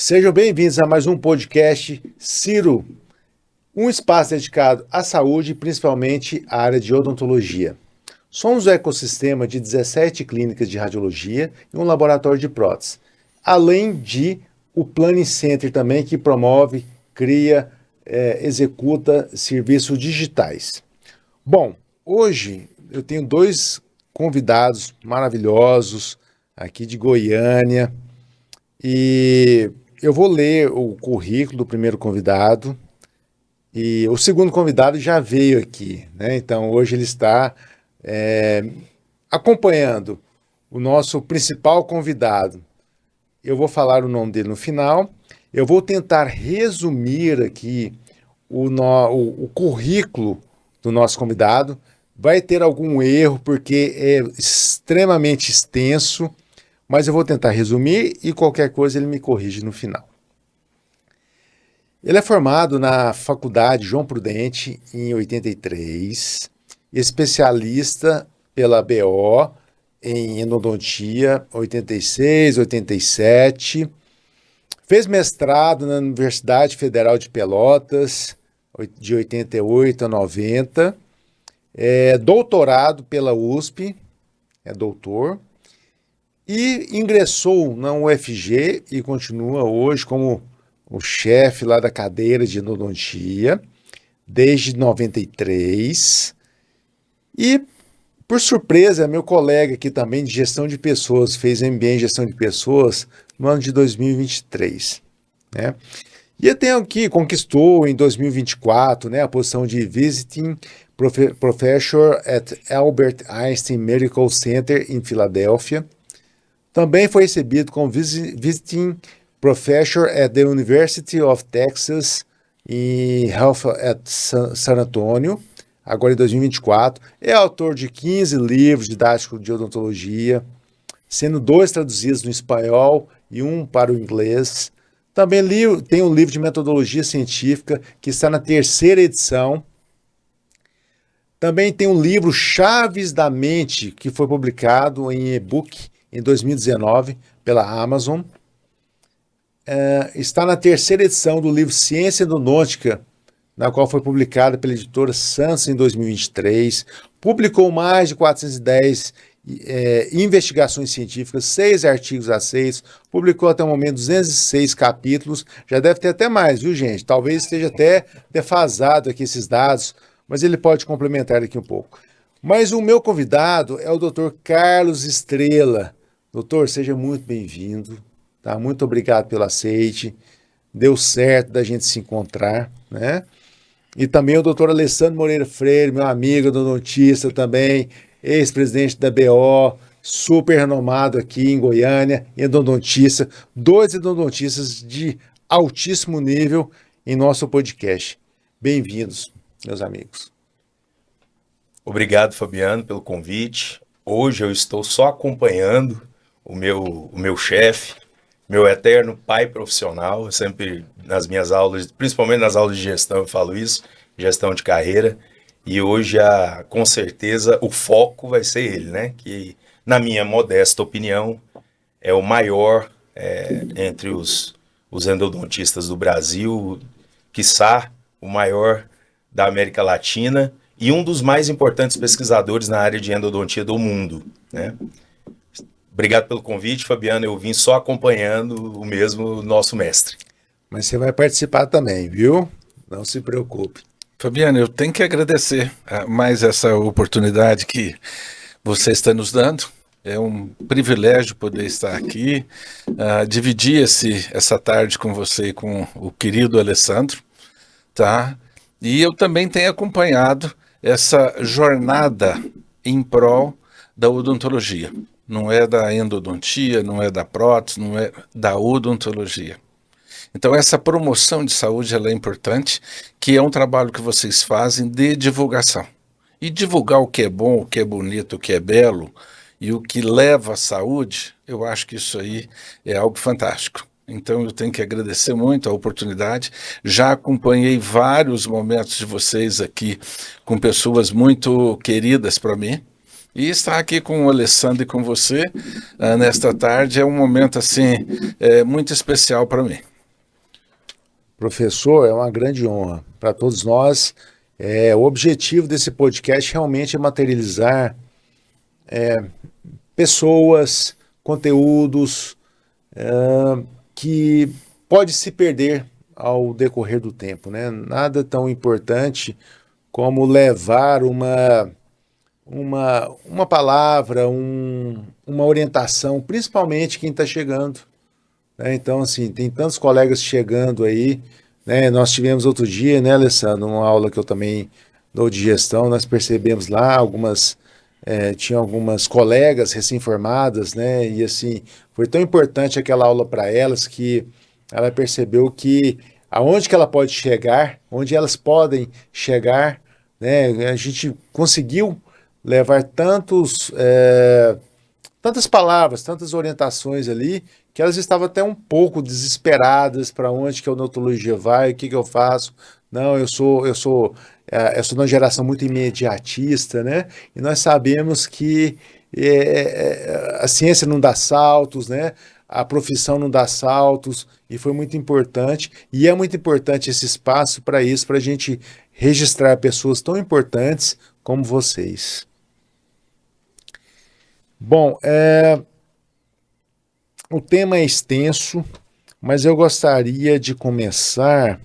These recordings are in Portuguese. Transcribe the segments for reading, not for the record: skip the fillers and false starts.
Sejam bem-vindos a mais um podcast Ciro, um espaço dedicado à saúde, principalmente à área de odontologia. Somos um ecossistema de 17 clínicas de radiologia e um laboratório de prótese, além de o Planning Center também, que promove, cria, executa serviços digitais. Bom, hoje eu tenho dois convidados maravilhosos aqui de Goiânia e eu vou ler o currículo do primeiro convidado e o segundo convidado já veio aqui, né? Então hoje ele está acompanhando o nosso principal convidado. Eu vou falar o nome dele no final. Eu vou tentar resumir aqui o currículo do nosso convidado. Vai ter algum erro porque é extremamente extenso, mas eu vou tentar resumir e qualquer coisa ele me corrige no final. Ele é formado na Faculdade João Prudente em 83, especialista pela BO em endodontia 86, 87, fez mestrado na Universidade Federal de Pelotas de 88 a 90, doutorado pela USP, é doutor, e ingressou na UFG e continua hoje como o chefe lá da cadeira de endodontia desde 93. E, por surpresa, meu colega aqui também de gestão de pessoas, fez MBA em gestão de pessoas no ano de 2023, né? E eu tenho aqui, conquistou em 2024, né, a posição de Visiting Professor at Albert Einstein Medical Center em Filadélfia. Também foi recebido como Visiting Professor at the University of Texas em Health at San Antonio, agora em 2024. É autor de 15 livros didáticos de odontologia, sendo 2 traduzidos no espanhol e 1 para o inglês. Também tem um livro de metodologia científica que está na 3ª edição. Também tem um livro Chaves da Mente, que foi publicado em e-book em 2019 pela Amazon. Está na 3ª edição do livro Ciência Endodôntica, na qual foi publicada pela editora Sansa em 2023. Publicou mais de 410 investigações científicas, 6 artigos aceitos, publicou até o momento 206 capítulos, já deve ter até mais, viu, gente? Talvez esteja até defasado aqui esses dados, mas ele pode complementar aqui um pouco. Mas o meu convidado é o Dr. Carlos Estrela. Doutor, seja muito bem-vindo, tá? Muito obrigado pelo aceite, deu certo da gente se encontrar, né? E também o Dr. Alessandro Moreira Freire, meu amigo odontista também, ex-presidente da BO, super renomado aqui em Goiânia, endodontista, 2 endodontistas de altíssimo nível em nosso podcast. Bem-vindos, meus amigos. Obrigado, Fabiano, pelo convite. Hoje eu estou só acompanhando o meu chefe, meu eterno pai profissional. Eu sempre nas minhas aulas, principalmente nas aulas de gestão, eu falo isso, gestão de carreira. E hoje, com certeza, o foco vai ser ele, né? Que, na minha modesta opinião, é o maior entre os endodontistas do Brasil, quiçá o maior da América Latina e um dos mais importantes pesquisadores na área de endodontia do mundo, né? Obrigado pelo convite, Fabiano. Eu vim só acompanhando o mesmo nosso mestre. Mas você vai participar também, viu? Não se preocupe. Fabiano, eu tenho que agradecer mais essa oportunidade que você está nos dando. É um privilégio poder estar aqui, dividir essa tarde com você e com o querido Alessandro, tá? E eu também tenho acompanhado essa jornada em prol da odontologia. Não é da endodontia, não é da prótese, não é da odontologia. Então essa promoção de saúde ela é importante, que é um trabalho que vocês fazem de divulgação. E divulgar o que é bom, o que é bonito, o que é belo e o que leva à saúde, eu acho que isso aí é algo fantástico. Então eu tenho que agradecer muito a oportunidade. Já acompanhei vários momentos de vocês aqui com pessoas muito queridas para mim. E estar aqui com o Alessandro e com você nesta tarde é um momento assim muito especial para mim. Professor, é uma grande honra para todos nós. O objetivo desse podcast realmente é materializar pessoas, conteúdos que pode se perder ao decorrer do tempo, né? Nada tão importante como levar uma palavra, uma orientação, principalmente quem está chegando, né? Então, assim, tem tantos colegas chegando aí, né? Nós tivemos outro dia, né, Alessandro, uma aula que eu também dou de gestão, nós percebemos lá tinha algumas colegas recém-formadas, né? E assim, foi tão importante aquela aula para elas que ela percebeu que aonde que ela pode chegar, onde elas podem chegar, né? A gente conseguiu levar tantas palavras, tantas orientações ali, que elas estavam até um pouco desesperadas para onde que a odontologia vai, o que que eu faço. Não, eu sou de uma geração muito imediatista, né? E nós sabemos que a ciência não dá saltos, né? A profissão não dá saltos, e foi muito importante, e é muito importante esse espaço para isso, para a gente registrar pessoas tão importantes como vocês. Bom, o tema é extenso, mas eu gostaria de começar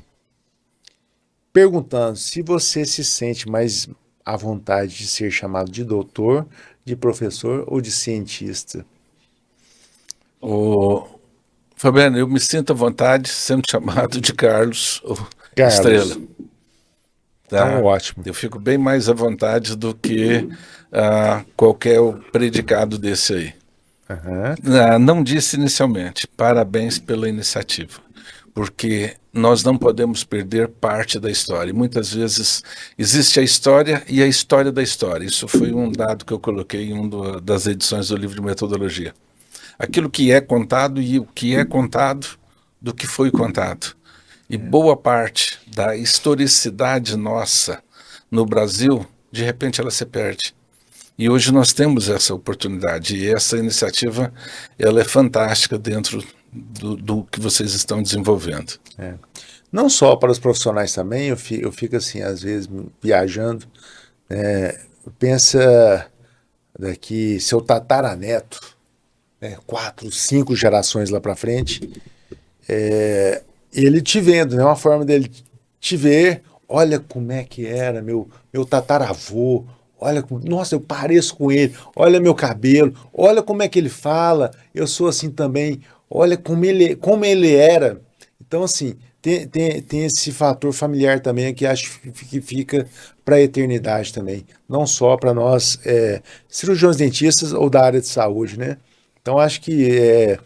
perguntando se você se sente mais à vontade de ser chamado de doutor, de professor ou de cientista. Fabiano, eu me sinto à vontade sendo chamado de Carlos Carlos. Estrela. Tá? Então, ótimo. Eu fico bem mais à vontade do que qualquer predicado desse aí. Uhum. Não disse inicialmente, parabéns pela iniciativa, porque nós não podemos perder parte da história. E muitas vezes existe a história e a história da história. Isso foi um dado que eu coloquei em uma das edições do livro de metodologia. Aquilo que é contado e o que é contado do que foi contado. E boa parte da historicidade nossa no Brasil, de repente ela se perde. E hoje nós temos essa oportunidade, e essa iniciativa ela é fantástica dentro do que vocês estão desenvolvendo. Não só para os profissionais também, eu fico assim, às vezes, viajando, pensa daqui, seu tataraneto, 4, 5 gerações lá para frente, ele te vendo, né? Uma forma dele te ver, olha como é que era meu tataravô, olha, nossa, eu pareço com ele, olha meu cabelo, olha como é que ele fala, eu sou assim também, olha como ele era. Então, assim, tem esse fator familiar também que acho que fica para a eternidade também, não só para nós cirurgiões dentistas ou da área de saúde, né? Então, acho que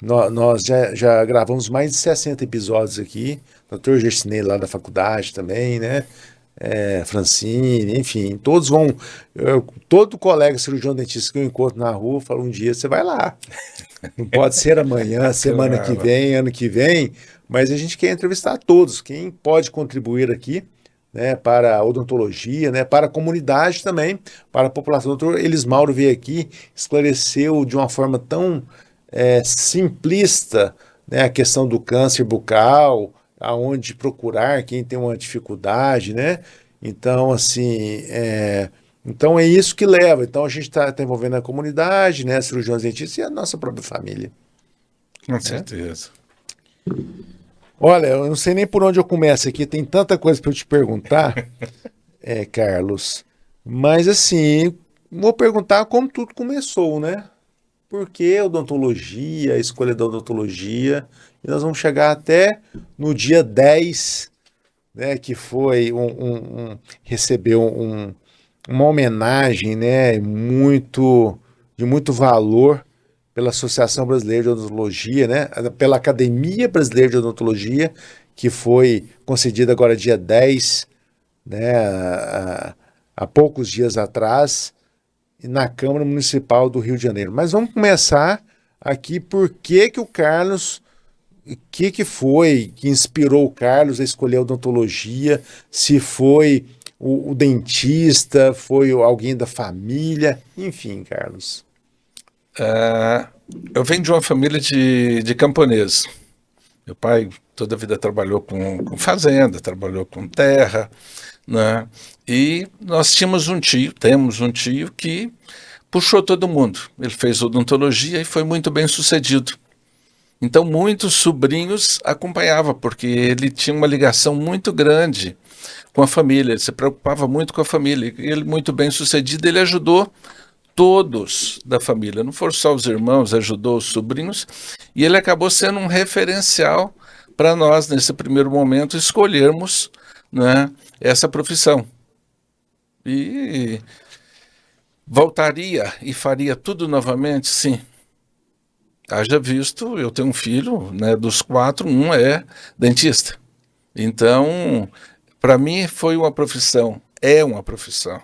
nós já gravamos mais de 60 episódios aqui, Dr. Gersinei lá da faculdade também, né? Francine, enfim, todos vão. Todo colega cirurgião dentista que eu encontro na rua fala: um dia você vai lá. Não pode ser amanhã, semana que vem, ano que vem, mas a gente quer entrevistar todos, quem pode contribuir aqui, né, para a odontologia, né, para a comunidade também, para a população. O doutor Elis Mauro veio aqui, esclareceu de uma forma tão simplista, né, a questão do câncer bucal, aonde procurar, quem tem uma dificuldade, né? Então, assim, então é isso que leva. Então a gente está envolvendo a comunidade, né, cirurgiões dentistas e a nossa própria família. Com certeza. Olha, eu não sei nem por onde eu começo aqui, tem tanta coisa para eu te perguntar, Carlos, mas assim, vou perguntar como tudo começou, né? Por que odontologia, a escolha da odontologia, e nós vamos chegar até no dia 10, né, que foi recebeu uma homenagem, né, de muito valor pela Associação Brasileira de Odontologia, né, pela Academia Brasileira de Odontologia, que foi concedida agora dia 10, né, há poucos dias atrás, na Câmara Municipal do Rio de Janeiro. Mas vamos começar aqui, por que o Carlos, o que foi que inspirou o Carlos a escolher a odontologia, se foi o dentista, foi alguém da família, enfim, Carlos. Eu venho de uma família de camponeses. Meu pai toda a vida trabalhou com fazenda, trabalhou com terra, né? E nós temos um tio que puxou todo mundo. Ele fez odontologia e foi muito bem sucedido. Então muitos sobrinhos acompanhavam, porque ele tinha uma ligação muito grande com a família, ele se preocupava muito com a família. E ele, muito bem sucedido, ele ajudou todos da família, não foram só os irmãos, ajudou os sobrinhos, e ele acabou sendo um referencial para nós, nesse primeiro momento, escolhermos, né, essa profissão. E voltaria e faria tudo novamente? Sim. Haja visto, eu tenho um filho, né, dos 4, um é dentista. Então, para mim foi uma profissão, é uma profissão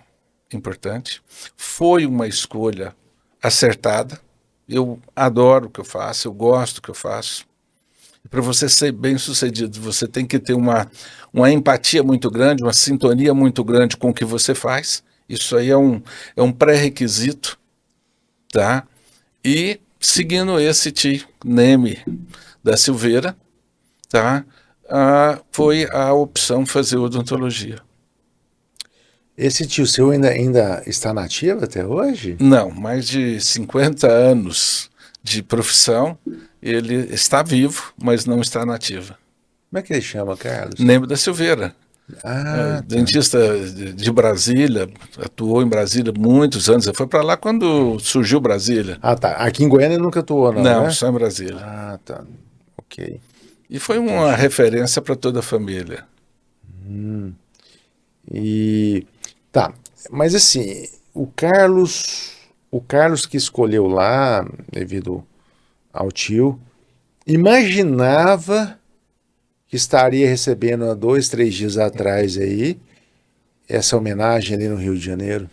importante, foi uma escolha acertada. Eu adoro o que eu faço, eu gosto do que eu faço. Para você ser bem sucedido, você tem que ter uma empatia muito grande, uma sintonia muito grande com o que você faz. Isso aí é um pré-requisito, tá? E seguindo esse tio Neme da Silveira, tá? Foi a opção fazer odontologia. Esse tio seu ainda está nativo até hoje? Não, mais de 50 anos de profissão, ele está vivo, mas não está nativo. Como é que ele chama, Carlos? Neme da Silveira. Tá. Dentista de Brasília, atuou em Brasília muitos anos. Foi para lá quando surgiu Brasília. Tá. Aqui em Goiânia nunca atuou, não, Não, né? só em Brasília. Tá. Ok. E foi uma referência para toda a família. Tá, mas assim, o Carlos que escolheu lá, devido ao tio, imaginava que estaria recebendo há 2, 3 dias atrás aí essa homenagem ali no Rio de Janeiro?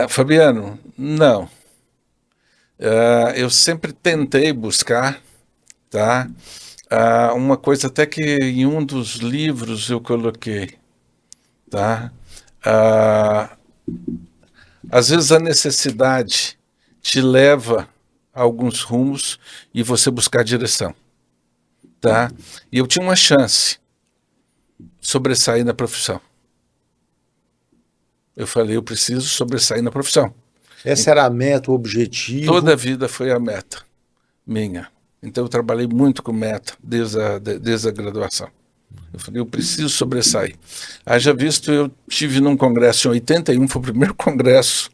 Fabiano, não. Eu sempre tentei buscar, tá? Uma coisa até que em um dos livros eu coloquei, tá? Às vezes a necessidade te leva a alguns rumos e você buscar direção, tá? E eu tinha uma chance de sobressair na profissão. Eu falei, eu preciso sobressair na profissão. Essa era a meta, o objetivo? Toda a vida foi a meta minha. Então eu trabalhei muito com meta desde a graduação. Eu falei, eu preciso sobressair. Haja visto, eu tive num congresso em 81, foi o primeiro congresso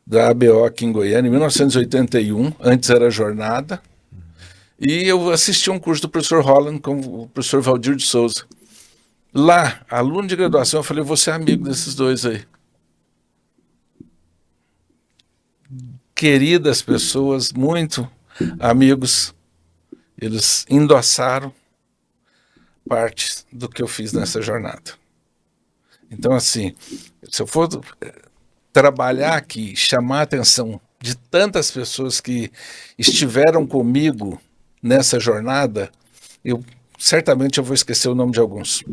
da ABO aqui em Goiânia, em 1981, antes era jornada, e eu assisti um curso do professor Holland com o professor Valdir de Souza. Lá, aluno de graduação, eu falei, você é amigo desses dois aí. Queridas pessoas, muito amigos, eles endossaram parte do que eu fiz nessa jornada. Então, assim, se eu for trabalhar aqui, chamar a atenção de tantas pessoas que estiveram comigo nessa jornada, certamente eu vou esquecer o nome de alguns.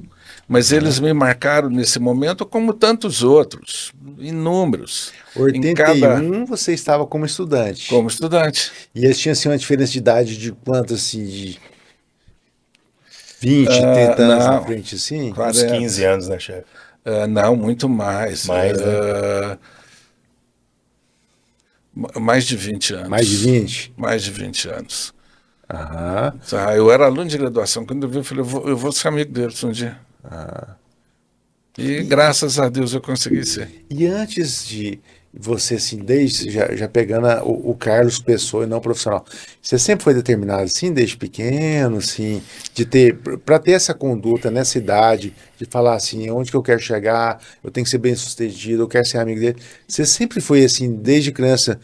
Mas eles me marcaram nesse momento, como tantos outros, inúmeros. 81 você estava como estudante. Como estudante. E eles tinham assim, uma diferença de idade de quanto, assim, de 20, 30 anos na frente, assim? Uns 15 anos, né, chefe? Não, muito mais. Mais, né? Mais de 20 anos. Mais de 20? Mais de 20 anos. Aham. Eu era aluno de graduação. Quando eu vi, eu falei, eu vou ser amigo deles um dia. E graças a Deus eu consegui ser. E antes de você, assim, desde já pegando o Carlos Pessoa e não profissional, você sempre foi determinado, assim, desde pequeno, assim, para ter essa conduta nessa idade, de falar assim, onde que eu quero chegar, eu tenho que ser bem sucedido, eu quero ser amigo dele. Você sempre foi, assim, desde criança,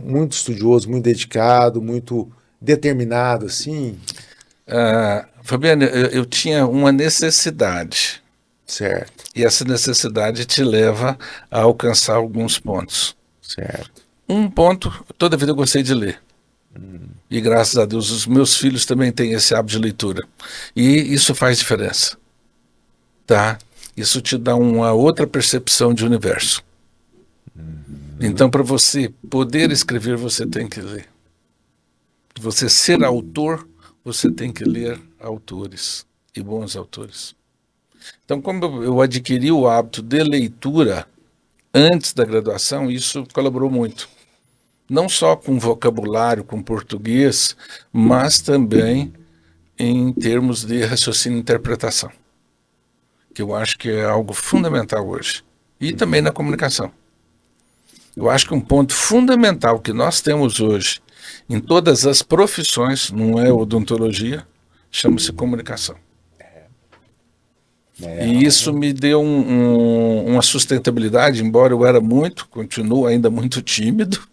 muito estudioso, muito dedicado, muito determinado, assim? Fabiano, eu tinha uma necessidade. Certo. E essa necessidade te leva a alcançar alguns pontos. Certo. Um ponto, toda a vida eu gostei de ler. E graças a Deus os meus filhos também têm esse hábito de leitura. E isso faz diferença. Tá? Isso te dá uma outra percepção de universo. Então, para você poder escrever, você tem que ler. Você ser autor, você tem que ler autores, e bons autores. Então, como eu adquiri o hábito de leitura antes da graduação, isso colaborou muito. Não só com vocabulário, com português, mas também em termos de raciocínio e interpretação, que eu acho que é algo fundamental hoje. E também na comunicação. Eu acho que um ponto fundamental que nós temos hoje em todas as profissões, não é odontologia, chama-se comunicação. E isso me deu uma sustentabilidade, embora eu era continuo ainda muito tímido,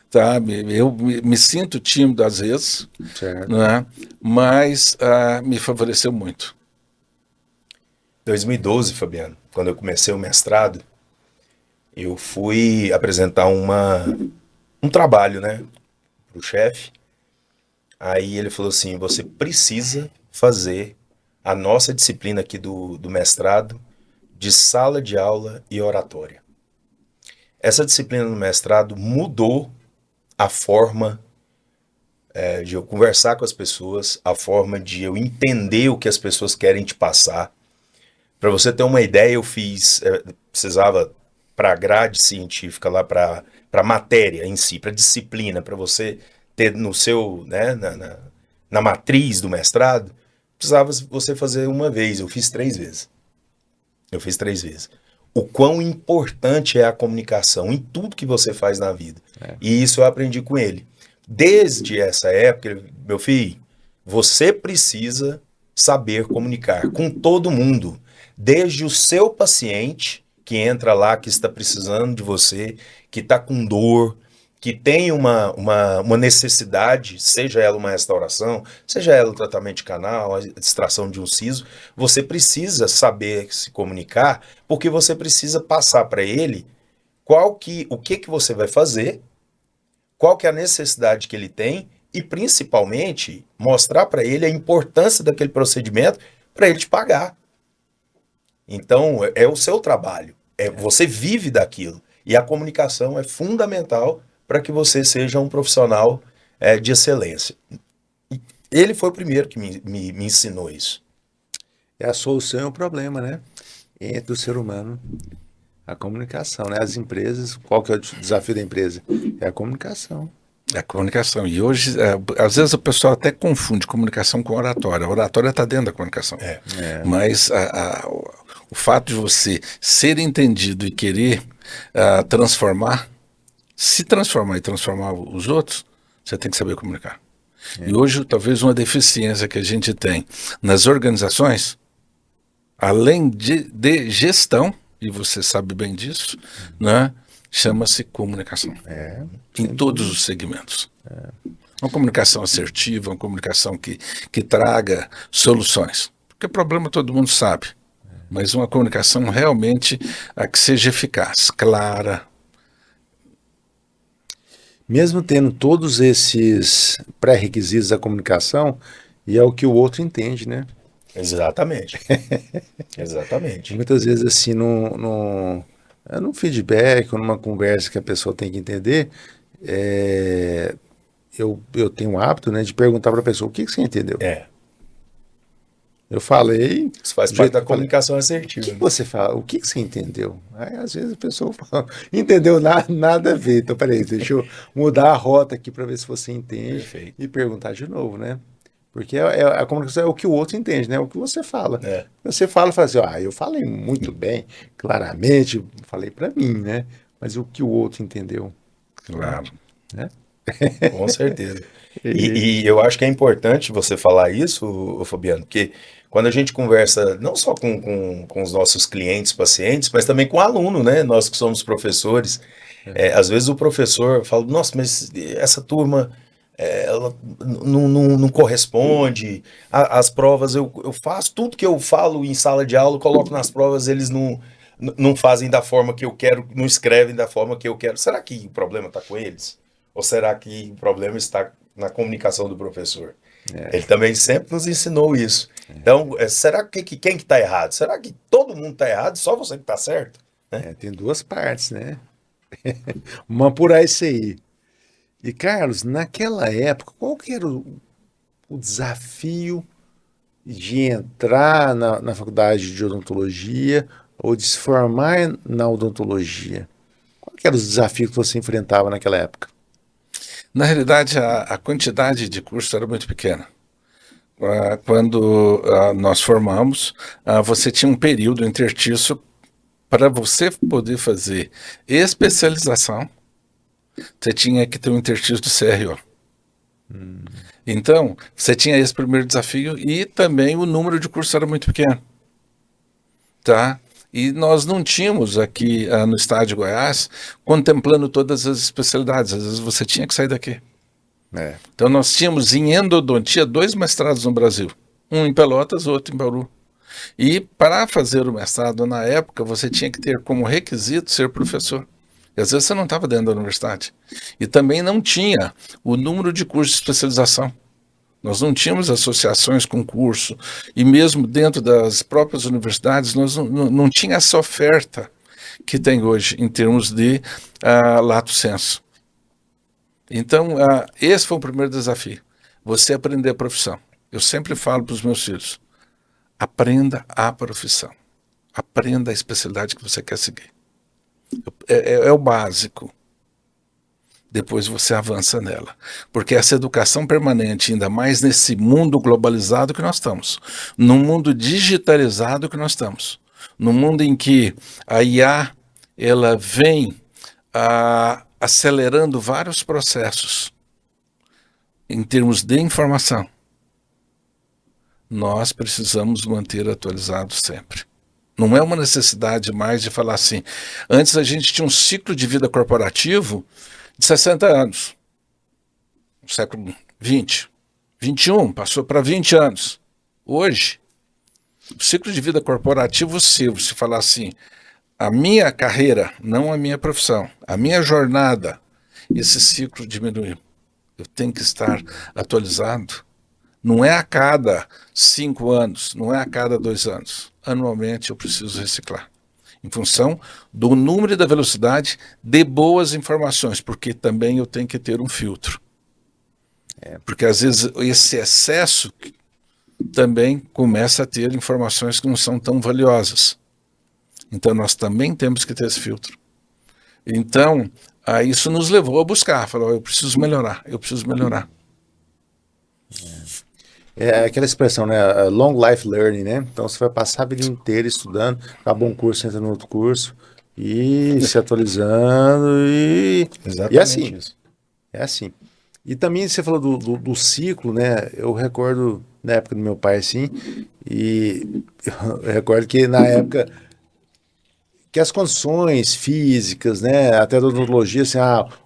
sabe? Eu me sinto tímido às vezes, Certo. né? Mas me favoreceu muito. 2012, Fabiano, quando eu comecei o mestrado, eu fui apresentar um trabalho, né, para o chefe. Aí ele falou assim, você precisa fazer a nossa disciplina aqui do mestrado de sala de aula e oratória. Essa disciplina no mestrado mudou a forma de eu conversar com as pessoas, a forma de eu entender o que as pessoas querem te passar. Para você ter uma ideia, eu precisava para a grade científica, lá para a matéria em si, para a disciplina, para você ter no seu, né, na matriz do mestrado, precisava você fazer uma vez. Eu fiz 3 vezes. O quão importante é a comunicação em tudo que você faz na vida. E isso eu aprendi com ele. Desde essa época, meu filho, você precisa saber comunicar com todo mundo. Desde o seu paciente, que entra lá, que está precisando de você, que está com dor, que tem uma necessidade, seja ela uma restauração, seja ela um tratamento de canal, a extração de um siso, você precisa saber se comunicar, porque você precisa passar para ele o que você vai fazer, qual que é a necessidade que ele tem e, principalmente, mostrar para ele a importância daquele procedimento para ele te pagar. Então, é o seu trabalho, você vive daquilo. E a comunicação é fundamental para que você seja um profissional de excelência. E ele foi o primeiro que me ensinou isso. É a solução e o problema, né? Entre o ser humano. A comunicação, né? As empresas, qual que é o desafio da empresa? É a comunicação. É a comunicação. E hoje, às vezes o pessoal até confunde comunicação com oratória. A oratória está dentro da comunicação. Mas o fato de você ser entendido e querer se transformar e transformar os outros, você tem que saber comunicar. E hoje, talvez uma deficiência que a gente tem nas organizações, além de gestão, e você sabe bem disso, né, chama-se comunicação. Em todos os segmentos. Uma comunicação assertiva, uma comunicação que traga soluções. Porque problema todo mundo sabe. Mas uma comunicação realmente que seja eficaz, clara. Mesmo tendo todos esses pré-requisitos da comunicação, e é o que o outro entende, né? Exatamente. Exatamente. Muitas vezes, assim, num feedback ou numa conversa que a pessoa tem que entender, eu tenho o hábito, né, de perguntar para a pessoa, o que você entendeu? Eu falei... Isso faz parte da comunicação assertiva. O que você fala? O que você entendeu? Aí, às vezes a pessoa fala, entendeu nada a ver. Então, peraí, deixa eu mudar a rota aqui para ver se você entende. Perfeito. E perguntar de novo, né? Porque a comunicação é o que o outro entende, né? É o que você fala. Você fala e fala assim, eu falei muito bem, claramente, falei para mim, né? Mas o que o outro entendeu? Claro. Né? Com certeza. E eu acho que é importante você falar isso, Fabiano, porque quando a gente conversa não só com os nossos clientes, pacientes, mas também com o aluno, né? Nós que somos professores, às vezes o professor fala, nossa, mas essa turma... ela não corresponde, as provas eu faço, tudo que eu falo em sala de aula, eu coloco nas provas, eles não fazem da forma que eu quero, não escrevem da forma que eu quero. Será que o problema está com eles? Ou será que o problema está na comunicação do professor? Ele também sempre nos ensinou isso. Então, será que quem que está errado? Será que todo mundo está errado e só você que está certo? Tem duas partes, né? Vamos apurar isso aí. E, Carlos, naquela época, qual que era o desafio de entrar na faculdade de odontologia ou de se formar na odontologia? Qual que eram os desafios que você enfrentava naquela época? Na realidade, a quantidade de cursos era muito pequena. Quando nós formamos, você tinha um período intertício para você poder fazer especialização, você tinha que ter um interstício do CRO. Então, você tinha esse primeiro desafio e também o número de cursos era muito pequeno. Tá? E nós não tínhamos aqui no estado de Goiás contemplando todas as especialidades. Às vezes você tinha que sair daqui. Então nós tínhamos em endodontia 2 mestrados no Brasil. Um em Pelotas, outro em Bauru. E para fazer o mestrado na época, você tinha que ter como requisito ser professor. E às vezes você não estava dentro da universidade. E também não tinha o número de cursos de especialização. Nós não tínhamos associações com curso. E mesmo dentro das próprias universidades, nós não tinha essa oferta que tem hoje em termos de lato sensu. Então, esse foi o primeiro desafio. Você aprender a profissão. Eu sempre falo para os meus filhos, aprenda a profissão. Aprenda a especialidade que você quer seguir. É o básico. Depois você avança nela. Porque essa educação permanente, ainda mais nesse mundo globalizado que nós estamos, num mundo digitalizado que nós estamos, num mundo em que a IA ela vem acelerando vários processos em termos de informação, nós precisamos manter atualizado sempre. Não é uma necessidade mais de falar assim, antes a gente tinha um ciclo de vida corporativo de 60 anos, no século 20, 21, passou para 20 anos. Hoje, o ciclo de vida corporativo seu, se falar assim, a minha carreira, não a minha profissão, a minha jornada, esse ciclo diminuiu. Eu tenho que estar atualizado. Não é a cada 5 anos, não é a cada 2 anos. Anualmente eu preciso reciclar. Em função do número e da velocidade de boas informações, porque também eu tenho que ter um filtro. Porque às vezes esse excesso também começa a ter informações que não são tão valiosas. Então nós também temos que ter esse filtro. Então, isso nos levou a buscar, falar, eu preciso melhorar, eu preciso melhorar. É aquela expressão, né? Long life learning, né? Então você vai passar a vida inteira estudando, acabou um curso, entra no outro curso, e se atualizando, e Exatamente assim. isso. É assim. E também você falou do ciclo, né? Eu recordo na época do meu pai, assim, e eu recordo que na época que as condições físicas, né, até da odontologia, assim,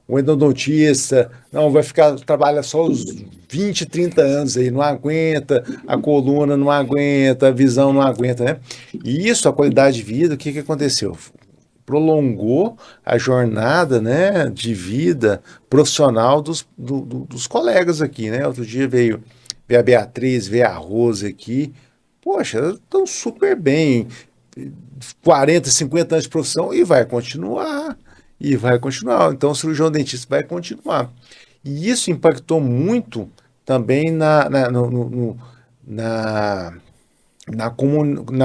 o endodontista, não, vai ficar, trabalha só os 20, 30 anos aí, não aguenta, a coluna não aguenta, a visão não aguenta, né? E isso, a qualidade de vida, o que aconteceu? Prolongou a jornada, né, de vida profissional dos colegas aqui, né? Outro dia veio a Beatriz, veio a Rose aqui, poxa, estão super bem, 40, 50 anos de profissão e vai continuar. Então o cirurgião dentista vai continuar. E isso impactou muito também na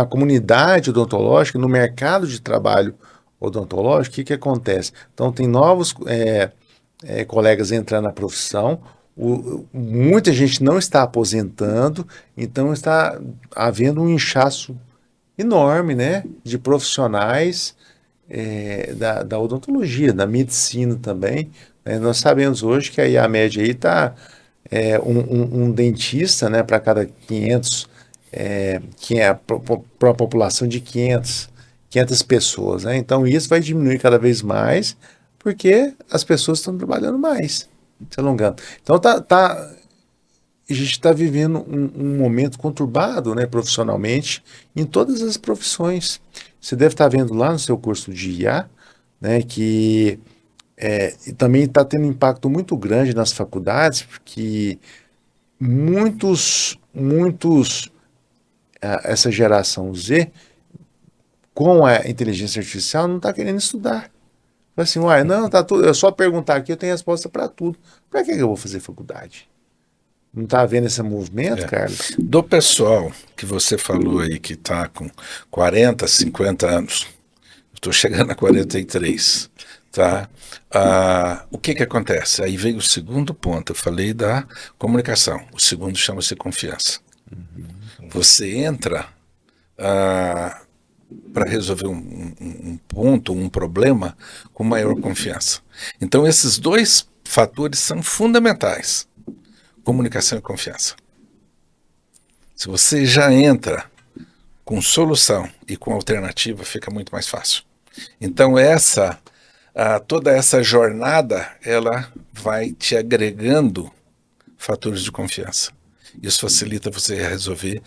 comunidade odontológica, no mercado de trabalho odontológico. O que acontece? Então tem novos colegas entrando na profissão, muita gente não está aposentando, então está havendo um inchaço enorme, né, de profissionais da odontologia, da medicina também, né? Nós sabemos hoje que aí a média aí está um dentista, né, para cada 500, que é para a população de 500 pessoas, né? Então isso vai diminuir cada vez mais, porque as pessoas estão trabalhando mais, se alongando. Então a gente está vivendo um momento conturbado, né, profissionalmente, em todas as profissões. Você deve estar vendo lá no seu curso de IA, né, que também está tendo um impacto muito grande nas faculdades, porque essa geração Z, com a inteligência artificial, não está querendo estudar. Fala assim, não, tá tudo, é só perguntar aqui, eu tenho resposta para tudo. Para que eu vou fazer faculdade? Não tá vendo esse movimento, Carlos? Do pessoal que você falou aí, que está com 40, 50 anos, estou chegando a 43, tá? O que acontece? Aí veio o segundo ponto, eu falei da comunicação, o segundo chama-se confiança. Você entra para resolver um ponto, um problema, com maior confiança. Então esses dois fatores são fundamentais, comunicação e confiança. Se você já entra com solução e com alternativa, fica muito mais fácil. Então toda essa jornada, ela vai te agregando fatores de confiança. Isso facilita você resolver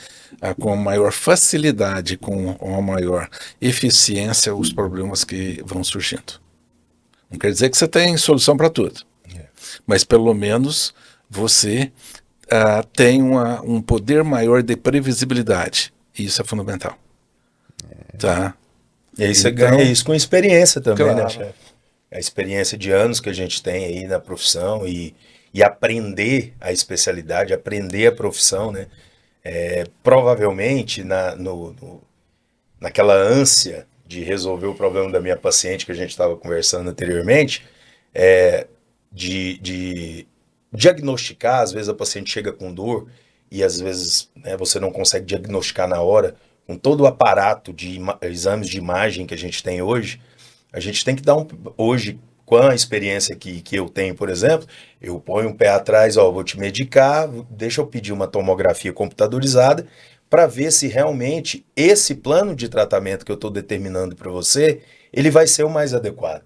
com maior facilidade, com uma maior eficiência, os problemas que vão surgindo. Não quer dizer que você tem solução para tudo, mas pelo menos você tem um poder maior de previsibilidade. E isso é fundamental. Tá? E aí você ganha isso com experiência também, né, chefe? A experiência de anos que a gente tem aí na profissão e aprender a especialidade, aprender a profissão, né? Provavelmente naquela ânsia de resolver o problema da minha paciente que a gente estava conversando anteriormente, de diagnosticar, às vezes a paciente chega com dor e às vezes, né, você não consegue diagnosticar na hora, com todo o aparato de exames de imagem que a gente tem hoje, a gente tem que dar hoje, com a experiência que eu tenho, por exemplo, eu ponho um pé atrás, vou te medicar, deixa eu pedir uma tomografia computadorizada para ver se realmente esse plano de tratamento que eu estou determinando para você, ele vai ser o mais adequado.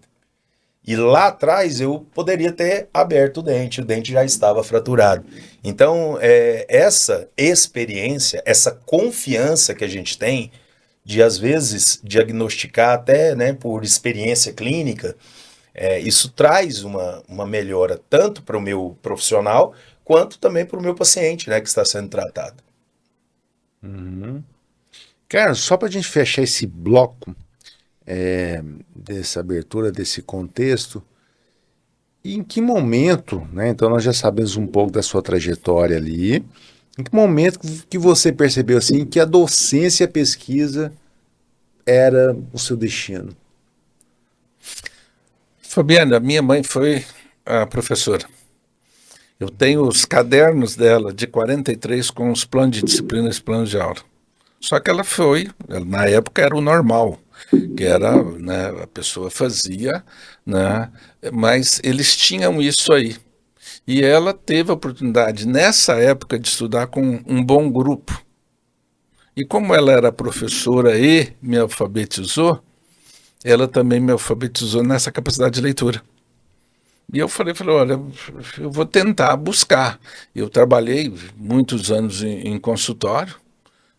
E lá atrás eu poderia ter aberto o dente já estava fraturado. Então, essa experiência, essa confiança que a gente tem de, às vezes, diagnosticar até, né, por experiência clínica, isso traz uma melhora tanto para o meu profissional, quanto também para o meu paciente, né, que está sendo tratado. Cara, só para a gente fechar esse bloco, dessa abertura, desse contexto, e em que momento, né, então nós já sabemos um pouco da sua trajetória ali, em que momento que você percebeu assim que a docência e a pesquisa era o seu destino? Fabiana, minha mãe foi a professora. Eu tenho os cadernos dela de 43 com os planos de disciplina e os planos de aula. Só que ela na época era o normal, que era, né, a pessoa fazia, né, mas eles tinham isso aí. E ela teve a oportunidade, nessa época, de estudar com um bom grupo. E como ela era professora e me alfabetizou, ela também me alfabetizou nessa capacidade de leitura. E eu falei, olha, eu vou tentar buscar. Eu trabalhei muitos anos em consultório,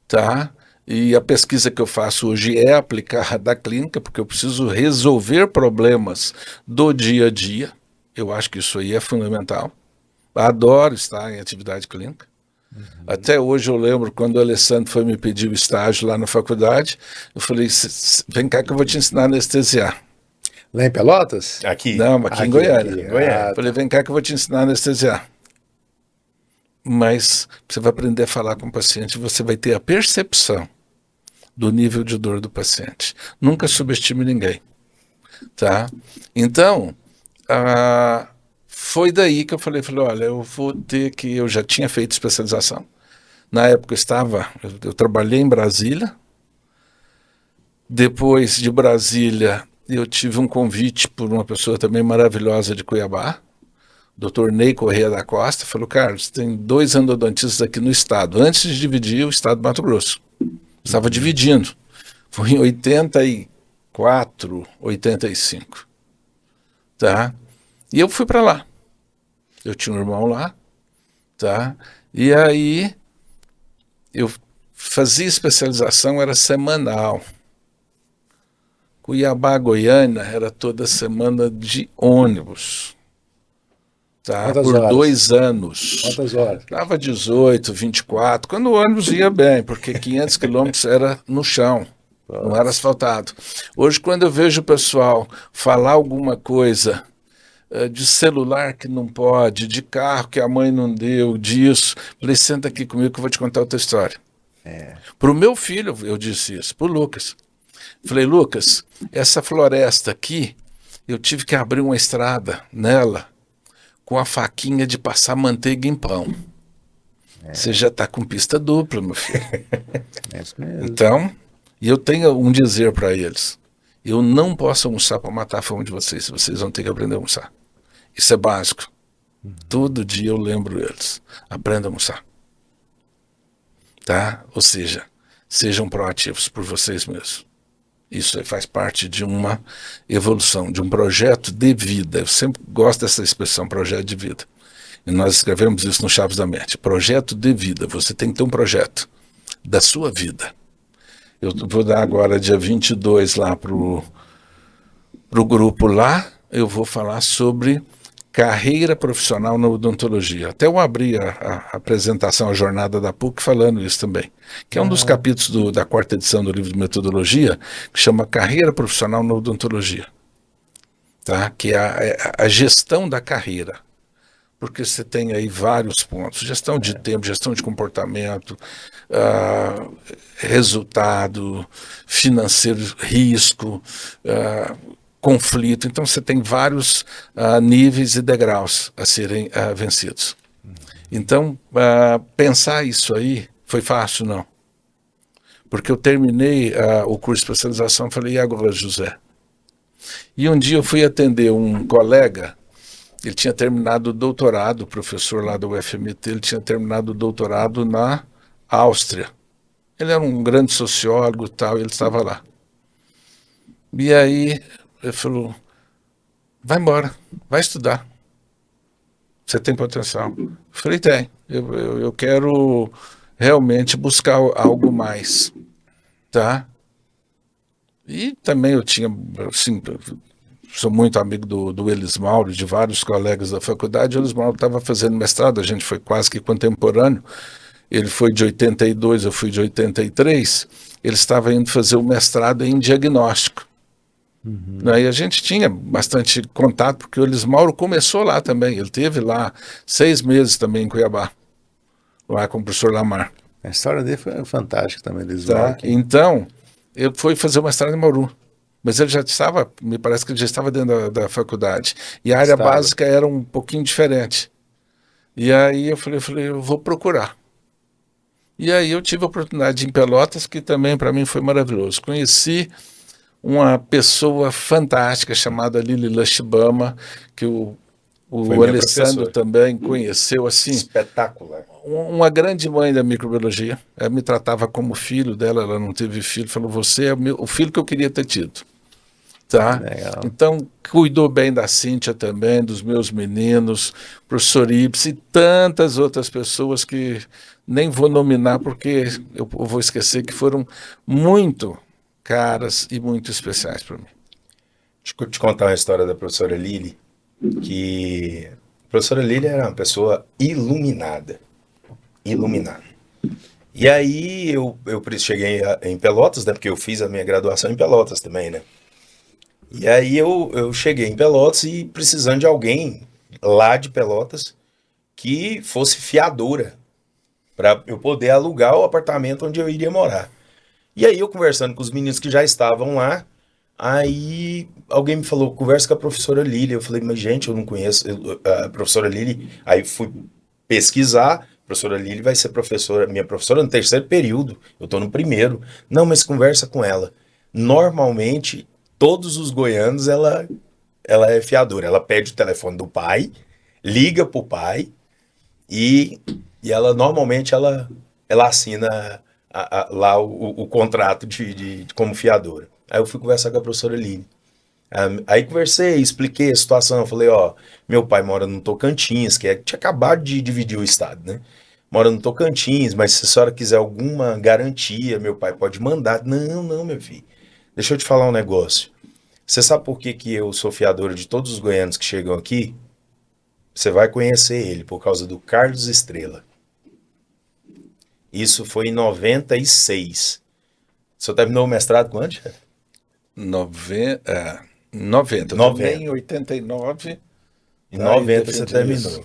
tá? E a pesquisa que eu faço hoje é aplicada à clínica, porque eu preciso resolver problemas do dia a dia. Eu acho que isso aí é fundamental. Adoro estar em atividade clínica. Até hoje eu lembro quando o Alessandro foi me pedir o estágio lá na faculdade, eu falei, vem cá que eu vou te ensinar a anestesiar. Lá em Pelotas? Aqui. Não, aqui em Goiânia. Goiânia. Falei, vem cá que eu vou te ensinar a anestesiar. Mas você vai aprender a falar com o paciente, você vai ter a percepção do nível de dor do paciente. Nunca subestime ninguém. Tá? Então, foi daí que eu falei, olha, eu já tinha feito especialização. Na época eu trabalhei em Brasília. Depois de Brasília, eu tive um convite por uma pessoa também maravilhosa de Cuiabá, Dr. Ney Corrêa da Costa, falou, Carlos, tem 2 endodontistas aqui no estado, antes de dividir o estado do Mato Grosso. Estava dividindo. Foi em 84, 85. Tá? E eu fui para lá. Eu tinha um irmão lá, tá? E aí eu fazia especialização, era semanal. Cuiabá, Goiânia, era toda semana de ônibus. Tá? Quantas Por horas? 2 anos. Quantas horas? Dava 18, 24, quando o ônibus ia bem, porque 500 quilômetros era no chão, não era asfaltado. Hoje, quando eu vejo o pessoal falar alguma coisa de celular que não pode, de carro que a mãe não deu, disso. Falei, senta aqui comigo que eu vou te contar outra história. Para o meu filho, eu disse isso, para o Lucas. Falei, Lucas, essa floresta aqui, eu tive que abrir uma estrada nela com a faquinha de passar manteiga em pão. Você já está com pista dupla, meu filho. É isso mesmo. Então, e eu tenho um dizer para eles. Eu não posso almoçar para matar a fome de vocês. Vocês vão ter que aprender a almoçar. Isso é básico. Todo dia eu lembro eles. Aprenda a almoçar. Tá? Ou seja, sejam proativos por vocês mesmos. Isso aí faz parte de uma evolução, de um projeto de vida. Eu sempre gosto dessa expressão, projeto de vida. E nós escrevemos isso no Chaves da Mente. Projeto de vida. Você tem que ter um projeto da sua vida. Eu vou dar agora, dia 22, lá pro grupo lá, eu vou falar sobre carreira profissional na odontologia. Até eu abri a apresentação, a jornada da PUC, falando isso também. Que é um dos capítulos da 4ª edição do livro de metodologia, que chama Carreira Profissional na Odontologia. Tá? Que é a gestão da carreira. Porque você tem aí vários pontos, gestão de tempo, gestão de comportamento, resultado, financeiro, risco, conflito. Então você tem vários níveis e degraus a serem vencidos. Então, pensar isso aí foi fácil, não. Porque eu terminei o curso de especialização e falei, e agora, José? E um dia eu fui atender um colega. Ele tinha terminado o doutorado, professor lá do UFMT, ele tinha terminado o doutorado na Áustria. Ele era um grande sociólogo e tal, e ele estava lá. E aí ele falou, vai embora, vai estudar. Você tem potencial? Eu falei, tem. Eu quero realmente buscar algo mais. Tá? E também eu tinha, assim, sou muito amigo do Elis Mauro, de vários colegas da faculdade. O Elis Mauro estava fazendo mestrado, a gente foi quase que contemporâneo. Ele foi de 82, eu fui de 83. Ele estava indo fazer o mestrado em diagnóstico. E a gente tinha bastante contato, porque o Elis Mauro começou lá também. Ele teve lá 6 meses também em Cuiabá, lá com o professor Lamar. A história dele foi fantástica também, Elis Tá? Mauro. Então, ele foi fazer o mestrado em Bauru. Mas ele já estava, me parece que ele já estava dentro da faculdade. E a área básica era um pouquinho diferente. E aí eu falei, eu vou procurar. E aí eu tive a oportunidade em Pelotas, que também para mim foi maravilhoso. Conheci uma pessoa fantástica chamada Lili Lashibama, que o Alessandro também conheceu, assim. Espetacular. Uma grande mãe da microbiologia. Ela me tratava como filho dela, ela não teve filho. Falou, você é o filho que eu queria ter tido. Tá? Legal. Então, cuidou bem da Cíntia também, dos meus meninos, professor Ibs e tantas outras pessoas que nem vou nominar porque eu vou esquecer, que foram muito caras e muito especiais para mim. Deixa eu te contar uma história da professora Lili, que a professora Lili era uma pessoa iluminada. E aí eu cheguei em Pelotas, né, porque eu fiz a minha graduação em Pelotas também, né? E aí eu cheguei em Pelotas e precisando de alguém lá de Pelotas que fosse fiadora para eu poder alugar o apartamento onde eu iria morar. E aí eu conversando com os meninos que já estavam lá, aí alguém me falou, conversa com a professora Lili. Eu falei, mas gente, eu não conheço a professora Lili. Aí fui pesquisar, a professora Lili vai ser minha professora no 3º período, eu estou no 1º. Não, mas conversa com ela. Normalmente, todos os goianos, ela é fiadora. Ela pede o telefone do pai, liga pro pai e ela normalmente ela assina lá o contrato de como fiadora. Aí eu fui conversar com a professora Lili. Aí conversei, expliquei a situação. Falei, meu pai mora no Tocantins, tinha acabado de dividir o estado, né? Mora no Tocantins, mas se a senhora quiser alguma garantia, meu pai pode mandar. Não, meu filho. Deixa eu te falar um negócio. Você sabe por que eu sou fiadora de todos os goianos que chegam aqui? Você vai conhecer ele, por causa do Carlos Estrela. Isso foi em 96. O senhor terminou o mestrado quando, chefe? 90. Também em 89. Em 90 você terminou.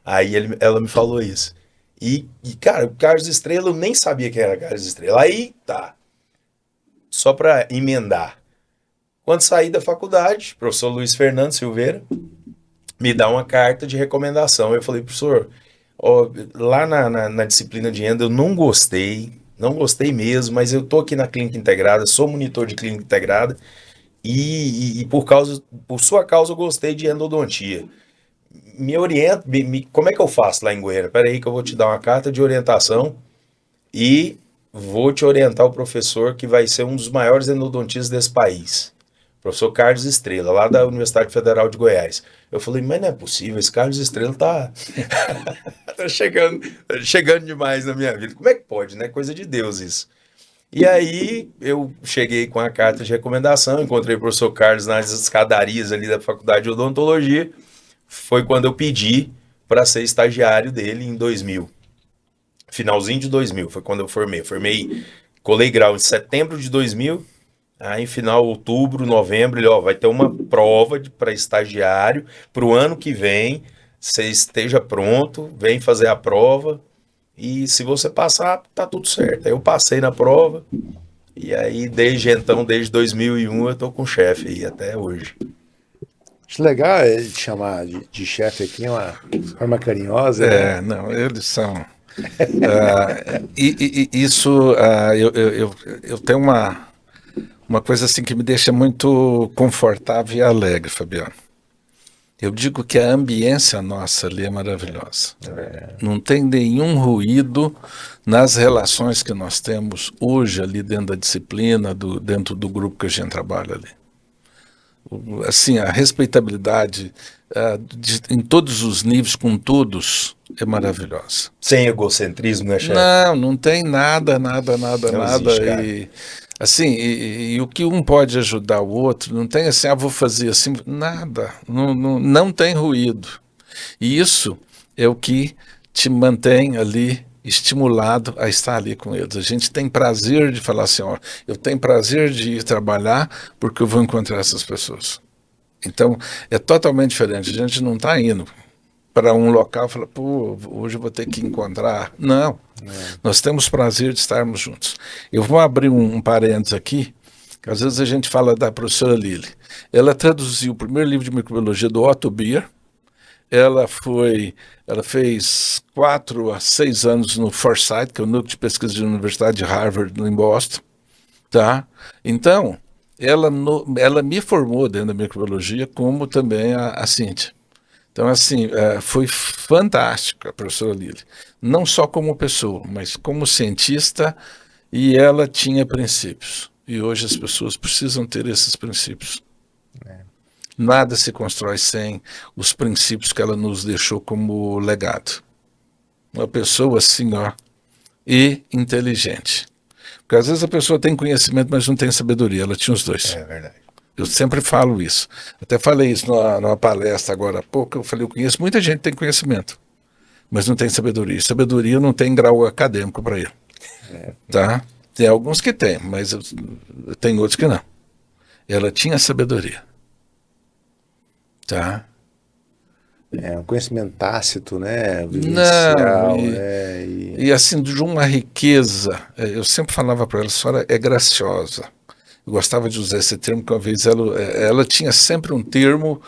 Aí ela me falou isso. E, cara, o Carlos Estrela, eu nem sabia que era Carlos Estrela. Aí, tá. Só pra emendar. Quando saí da faculdade, o professor Luiz Fernando Silveira me dá uma carta de recomendação. Eu falei, professor, ó, lá na disciplina de endo eu não gostei mesmo, mas eu tô aqui na clínica integrada, sou monitor de clínica integrada e por sua causa eu gostei de endodontia. Me orienta, como é que eu faço lá em Goiânia? Pera aí que eu vou te dar uma carta de orientação e vou te orientar o professor que vai ser um dos maiores endodontistas desse país. Professor Carlos Estrela, lá da Universidade Federal de Goiás. Eu falei, mas não é possível, esse Carlos Estrela tá chegando demais na minha vida. Como é que pode, né? Coisa de Deus isso. E aí eu cheguei com a carta de recomendação, encontrei o professor Carlos nas escadarias ali da Faculdade de Odontologia. Foi quando eu pedi para ser estagiário dele em 2000. Finalzinho de 2000, foi quando eu formei. Colei grau em setembro de 2000. Aí, final outubro, novembro, ele, vai ter uma prova para estagiário para o ano que vem. Você esteja pronto, vem fazer a prova. E se você passar, tá tudo certo. Aí eu passei na prova. E aí, desde então, desde 2001, eu tô com o chefe aí até hoje. Acho legal ele te chamar de chefe aqui, uma forma carinhosa. Né? Não, eles são. Isso, eu tenho uma coisa assim que me deixa muito confortável e alegre, Fabiano. Eu digo que a ambiência nossa ali é maravilhosa. Não tem nenhum ruído nas relações que nós temos hoje ali dentro da disciplina, dentro do grupo que a gente trabalha ali. Assim, a respeitabilidade em todos os níveis, com todos, é maravilhosa. Sem egocentrismo, né, chefe? Não tem nada. Existe, assim, e o que um pode ajudar o outro, não tem assim, vou fazer assim, nada, não tem ruído. E isso é o que te mantém ali estimulado a estar ali com eles. A gente tem prazer de falar assim, eu tenho prazer de ir trabalhar porque eu vou encontrar essas pessoas. Então, é totalmente diferente. A gente não está indo para um local e falar, hoje eu vou ter que encontrar. Não. Nós temos prazer de estarmos juntos. Eu vou abrir um parênteses aqui, que às vezes a gente fala da professora Lili. Ela traduziu o primeiro livro de microbiologia do Otto Beer. Ela fez 4 a 6 anos no Forsyth, que é o núcleo de pesquisa da Universidade de Harvard, em Boston. Tá? Então, ela me formou dentro da microbiologia, como também a Cíntia. Então, assim, foi fantástico a professora Lili. Não só como pessoa, mas como cientista, e ela tinha princípios. E hoje as pessoas precisam ter esses princípios. Nada se constrói sem os princípios que ela nos deixou como legado. Uma pessoa assim, e inteligente. Porque às vezes a pessoa tem conhecimento, mas não tem sabedoria. Ela tinha os dois. É verdade. Eu sempre falo isso. Até falei isso numa palestra agora há pouco. Eu falei, eu conheço muita gente que tem conhecimento, mas não tem sabedoria. Sabedoria não tem grau acadêmico para ele. Tá? Tem alguns que tem, mas tem outros que não. Ela tinha sabedoria. Tá? Um conhecimento tácito, né? Vivencial, e assim, de uma riqueza. Eu sempre falava para ela, a senhora é graciosa. Eu gostava de usar esse termo, que uma vez ela tinha sempre um termo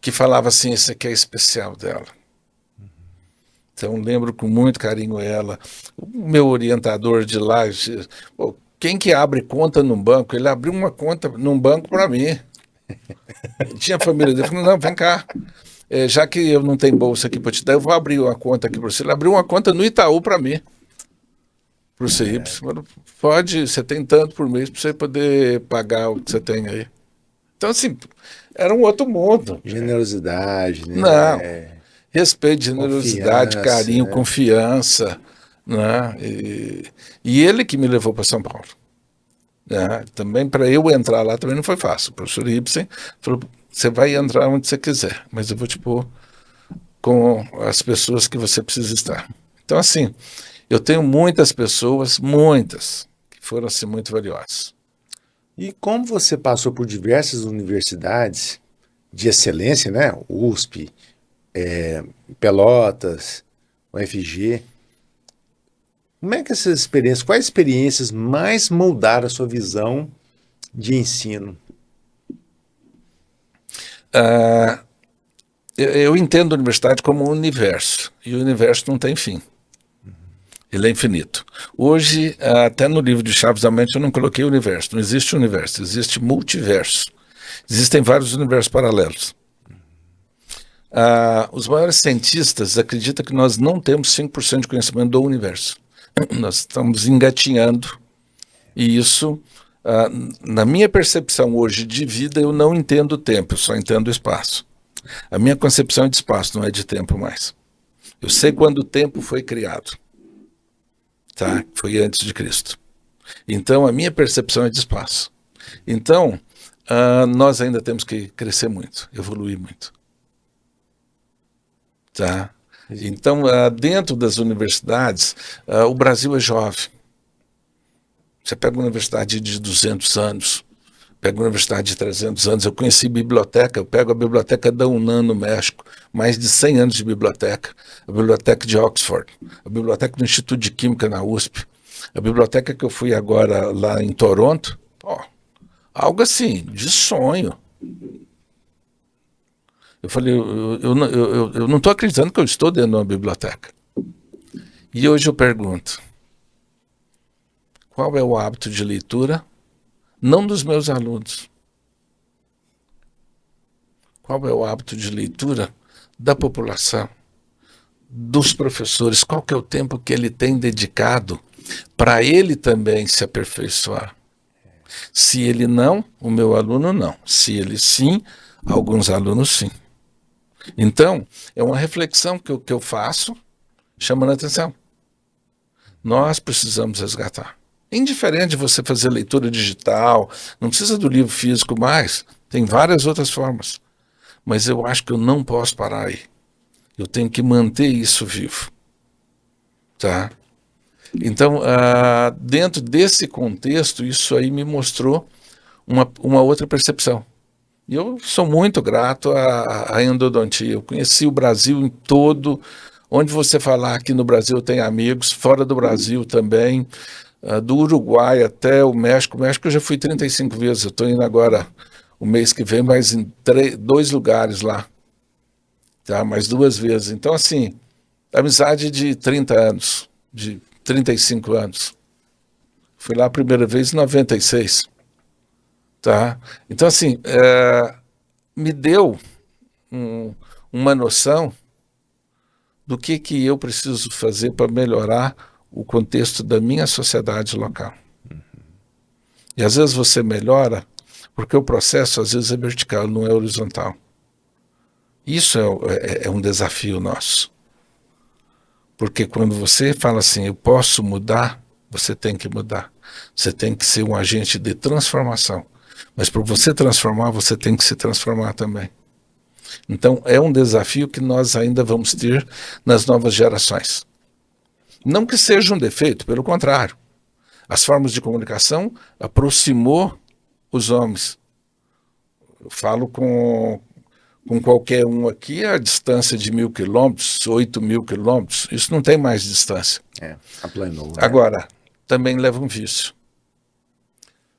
que falava assim, esse aqui é especial dela. Então lembro com muito carinho ela. O meu orientador de lá, quem que abre conta num banco? Ele abriu uma conta num banco para mim. Tinha família dele, falou, não, vem cá. Já que eu não tenho bolsa aqui para te dar, eu vou abrir uma conta aqui para você. Ele abriu uma conta no Itaú para mim. Para o CIPS. Pode, você tem tanto por mês para você poder pagar o que você tem aí. Então, assim, era um outro mundo. Generosidade, né? Não. Respeito, generosidade, carinho, né? confiança. Né? E ele que me levou para São Paulo. Né? Também para eu entrar lá também não foi fácil. O professor Ibsen falou, você vai entrar onde você quiser, mas eu vou te pôr com as pessoas que você precisa estar. Então, assim, eu tenho muitas pessoas, que foram assim muito valiosas. E como você passou por diversas universidades de excelência, né? USP, Pelotas, UFG. Como é que essas experiências, quais experiências mais moldaram a sua visão de ensino? Eu entendo a universidade como um universo, e o universo não tem fim. Ele é infinito. Hoje, até no livro de Chaves da Mente, eu não coloquei universo. Não existe universo, existe multiverso. Existem vários universos paralelos. Os maiores cientistas acreditam que nós não temos 5% de conhecimento do universo. Nós estamos engatinhando, e isso, na minha percepção hoje de vida, eu não entendo o tempo, eu só entendo o espaço. A minha concepção é de espaço, não é de tempo mais. Eu sei quando o tempo foi criado. Tá? Foi antes de Cristo. Então, a minha percepção é de espaço. Então, nós ainda temos que crescer muito, evoluir muito. Tá? Então, dentro das universidades, o Brasil é jovem. Você pega uma universidade de 200 anos, pega uma universidade de 300 anos. Eu conheci biblioteca, eu pego a biblioteca da UNAM no México, mais de 100 anos de biblioteca, a biblioteca de Oxford, a biblioteca do Instituto de Química na USP, a biblioteca que eu fui agora lá em Toronto, algo assim, de sonho. Eu falei, eu não estou acreditando que eu estou dentro de uma biblioteca. E hoje eu pergunto, qual é o hábito de leitura? Não dos meus alunos. Qual é o hábito de leitura da população, dos professores? Qual que é o tempo que ele tem dedicado para ele também se aperfeiçoar? Se ele não, o meu aluno não. Se ele sim, alguns alunos sim. Então, é uma reflexão que eu faço, chamando a atenção. Nós precisamos resgatar. Indiferente de você fazer leitura digital, não precisa do livro físico mais, tem várias outras formas. Mas eu acho que eu não posso parar aí. Eu tenho que manter isso vivo. Tá? Então, dentro desse contexto, isso aí me mostrou uma outra percepção. E eu sou muito grato à endodontia. Eu conheci o Brasil em todo. Onde você falar, aqui no Brasil eu tenho amigos, fora do Brasil também. Do Uruguai até o México. O México eu já fui 35 vezes. Eu estou indo agora, o mês que vem, mais em 2 lugares lá. Tá? Mais 2 vezes. Então, assim, amizade de 30 anos, de 35 anos. Fui lá a primeira vez em 96. Tá? Então, assim, me deu uma noção do que eu preciso fazer para melhorar o contexto da minha sociedade local. E às vezes você melhora porque o processo às vezes é vertical, não é horizontal. Isso é um desafio nosso. Porque quando você fala assim, eu posso mudar, você tem que mudar. Você tem que ser um agente de transformação. Mas para você transformar, você tem que se transformar também. Então, é um desafio que nós ainda vamos ter nas novas gerações. Não que seja um defeito, pelo contrário. As formas de comunicação aproximou os homens. Eu falo com qualquer um aqui, a distância de 1.000 quilômetros, 8.000 quilômetros, isso não tem mais distância. Aplanou. Né? Agora, também leva um vício.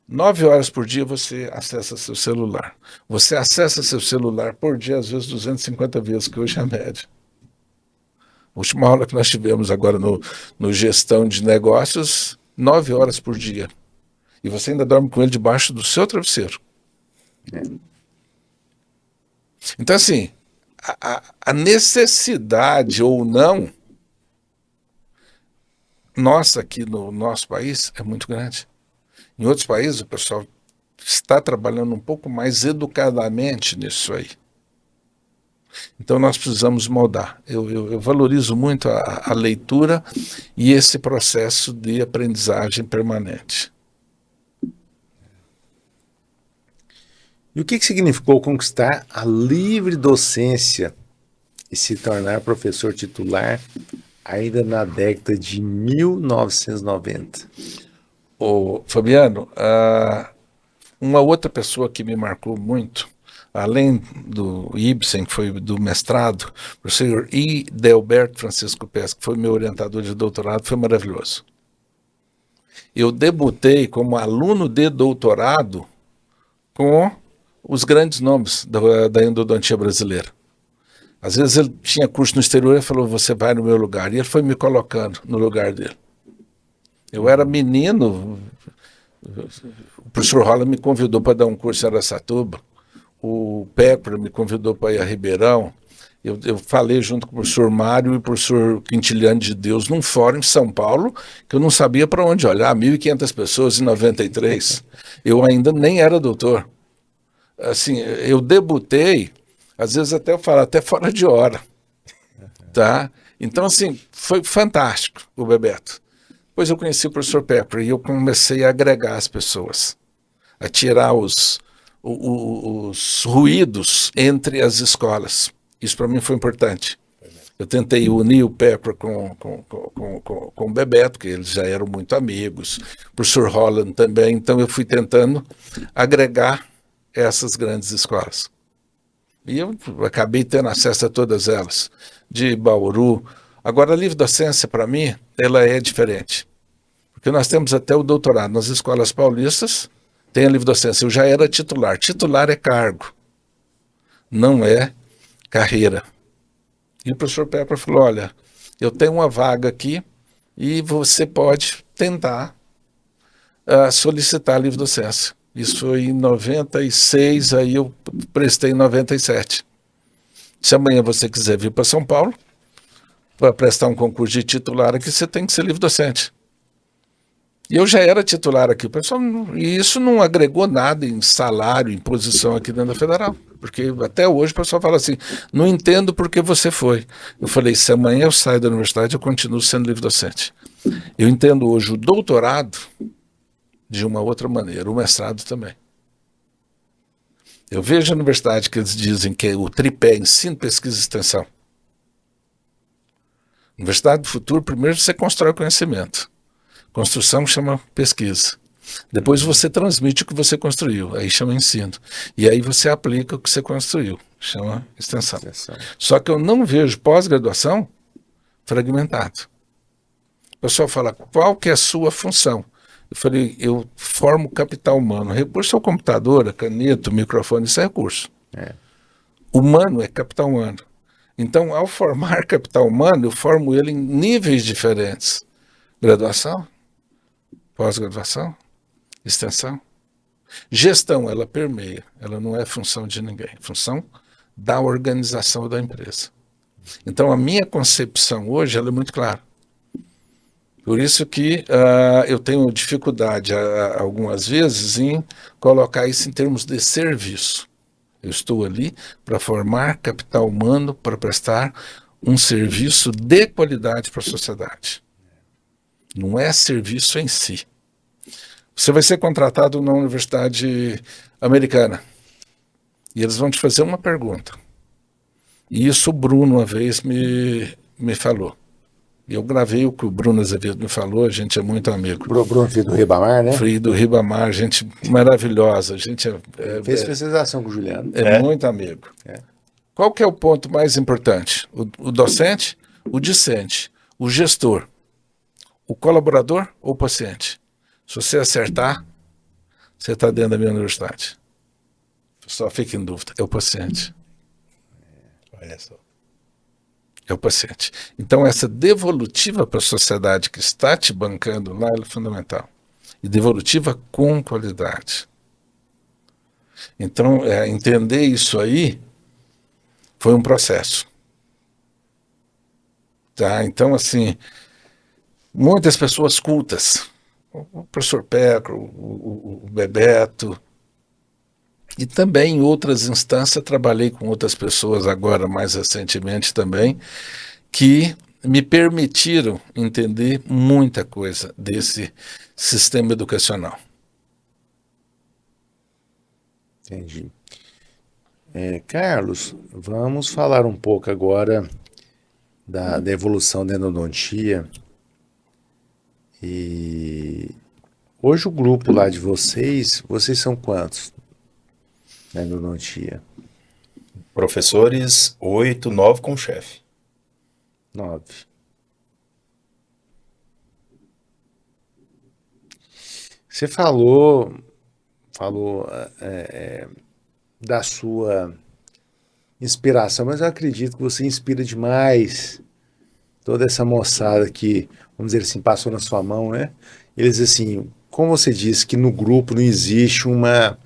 9 horas por dia você acessa seu celular. Você acessa seu celular por dia, às vezes 250 vezes, que hoje é a média. A última aula que nós tivemos agora no gestão de negócios, 9 horas por dia. E você ainda dorme com ele debaixo do seu travesseiro. Então, assim, a necessidade ou não, nossa, aqui no nosso país, é muito grande. Em outros países, o pessoal está trabalhando um pouco mais educadamente nisso aí. Então, nós precisamos moldar. Eu valorizo muito a leitura e esse processo de aprendizagem permanente. E o que significou conquistar a livre docência e se tornar professor titular ainda na década de 1990? Ô, Fabiano, uma outra pessoa que me marcou muito, além do Ibsen, que foi do mestrado, o professor I. Delberto Francisco Pesca, que foi meu orientador de doutorado, foi maravilhoso. Eu debutei como aluno de doutorado com os grandes nomes da endodontia brasileira. Às vezes ele tinha curso no exterior e falou, você vai no meu lugar. E ele foi me colocando no lugar dele. Eu era menino, o professor Rolla me convidou para dar um curso em Araçatuba, o Pepper me convidou para ir a Ribeirão. Eu falei junto com o professor Mário e o professor Quintiliano de Deus num fórum em São Paulo, que eu não sabia para onde olhar, 1.500 pessoas em 93. Eu ainda nem era doutor. Assim, eu debutei, às vezes até eu falo, até fora de hora. Tá? Então, assim, foi fantástico o Bebeto. Depois eu conheci o professor Pepper e eu comecei a agregar as pessoas, a tirar os ruídos entre as escolas. Isso para mim foi importante. Eu tentei unir o Pepper com o Bebeto, que eles já eram muito amigos, o professor Holland também, então eu fui tentando agregar essas grandes escolas. E eu acabei tendo acesso a todas elas, de Bauru. Agora, a livre docência, para mim, ela é diferente. Porque nós temos até o doutorado nas escolas paulistas, tem a livre docência. Eu já era titular. Titular é cargo, não é carreira. E o professor Pepper falou, olha, eu tenho uma vaga aqui e você pode tentar solicitar a livre docência. Isso foi em 96, aí eu prestei em 97. Se amanhã você quiser vir para São Paulo, para prestar um concurso de titular aqui, você tem que ser livre docente. E eu já era titular aqui, pessoal, e isso não agregou nada em salário, em posição aqui dentro da Federal. Porque até hoje o pessoal fala assim, não entendo por que você foi. Eu falei, se amanhã eu saio da universidade, eu continuo sendo livre docente. Eu entendo hoje o doutorado de uma outra maneira, o mestrado também. Eu vejo a universidade que eles dizem que é o tripé, ensino, pesquisa e extensão. Universidade do futuro, primeiro você constrói conhecimento. Construção chama pesquisa. Depois você transmite o que você construiu, aí chama ensino. E aí você aplica o que você construiu, chama extensão. Só que eu não vejo pós-graduação fragmentado. O pessoal fala, qual que é a sua função? Eu falei, eu formo capital humano. Recurso é o computador, a caneta, o microfone, isso é recurso. Humano é capital humano. Então, ao formar capital humano, eu formo ele em níveis diferentes. Graduação, pós-graduação, extensão. Gestão, ela permeia, ela não é função de ninguém, é função da organização da empresa. Então, a minha concepção hoje ela é muito clara. Por isso que eu tenho dificuldade, algumas vezes, em colocar isso em termos de serviço. Eu estou ali para formar capital humano, para prestar um serviço de qualidade para a sociedade. Não é serviço em si. Você vai ser contratado na universidade americana e eles vão te fazer uma pergunta. E isso o Bruno uma vez me falou. Eu gravei o que o Bruno Azevedo me falou, a gente é muito amigo. Bruno Filho do Ribamar, né? Filho do Ribamar, gente maravilhosa. A gente fez especialização com o Juliano. É muito amigo. Qual que é o ponto mais importante? O docente, o discente, o gestor, o colaborador ou o paciente? Se você acertar, você está dentro da minha universidade. Só fica em dúvida, é o paciente. Olha só. É o paciente. Então, essa devolutiva para a sociedade que está te bancando lá é fundamental. E devolutiva com qualidade. Então, entender isso aí foi um processo. Tá? Então, assim, muitas pessoas cultas, o professor Pecro, o Bebeto, e também em outras instâncias, trabalhei com outras pessoas agora, mais recentemente também, que me permitiram entender muita coisa desse sistema educacional. Entendi. Carlos, vamos falar um pouco agora da evolução da endodontia. E hoje o grupo lá de vocês são quantos? na endodontia? Professores, 8, 9 com chefe. 9. Você falou da sua inspiração, mas eu acredito que você inspira demais toda essa moçada que, vamos dizer assim, passou na sua mão, né? Eles, assim, como você disse, que no grupo não existe uma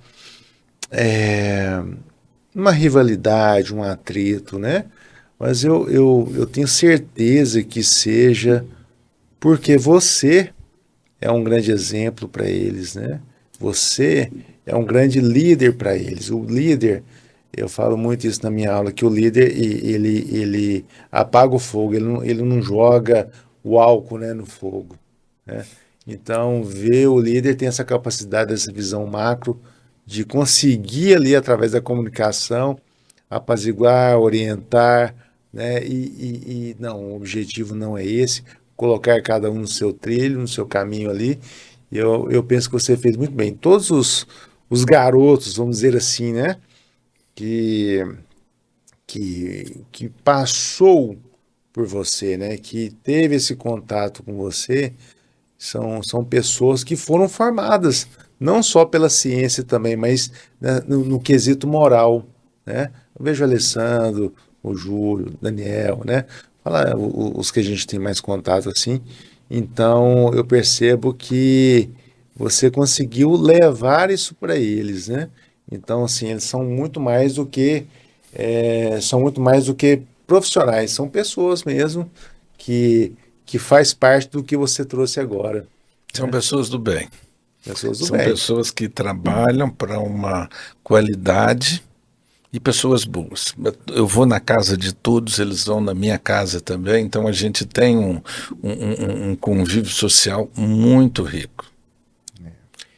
rivalidade, um atrito, né? Mas eu tenho certeza que seja porque você é um grande exemplo para eles, né? Você é um grande líder para eles. O líder, eu falo muito isso na minha aula, que o líder, ele apaga o fogo, ele não joga o álcool, né, no fogo, né? Então, ver o líder tem essa capacidade, essa visão macro, de conseguir ali, através da comunicação, apaziguar, orientar, né? Não, o objetivo não é esse, colocar cada um no seu trilho, no seu caminho ali. E eu penso que você fez muito bem. Todos os garotos, vamos dizer assim, né? Que, que passou por você, né? Que teve esse contato com você, são pessoas que foram formadas, não só pela ciência também, mas né, no quesito moral, né? Eu vejo o Alessandro, o Júlio, o Daniel, né? Fala os que a gente tem mais contato assim. Então eu percebo que você conseguiu levar isso para eles, né? Então assim, eles são muito mais do que profissionais, são pessoas mesmo que faz parte do que você trouxe agora, São né? pessoas do bem. Pessoas do São bem. pessoas que trabalham para uma qualidade e pessoas boas. Eu vou na casa de todos, eles vão na minha casa também, então a gente tem um convívio social muito rico.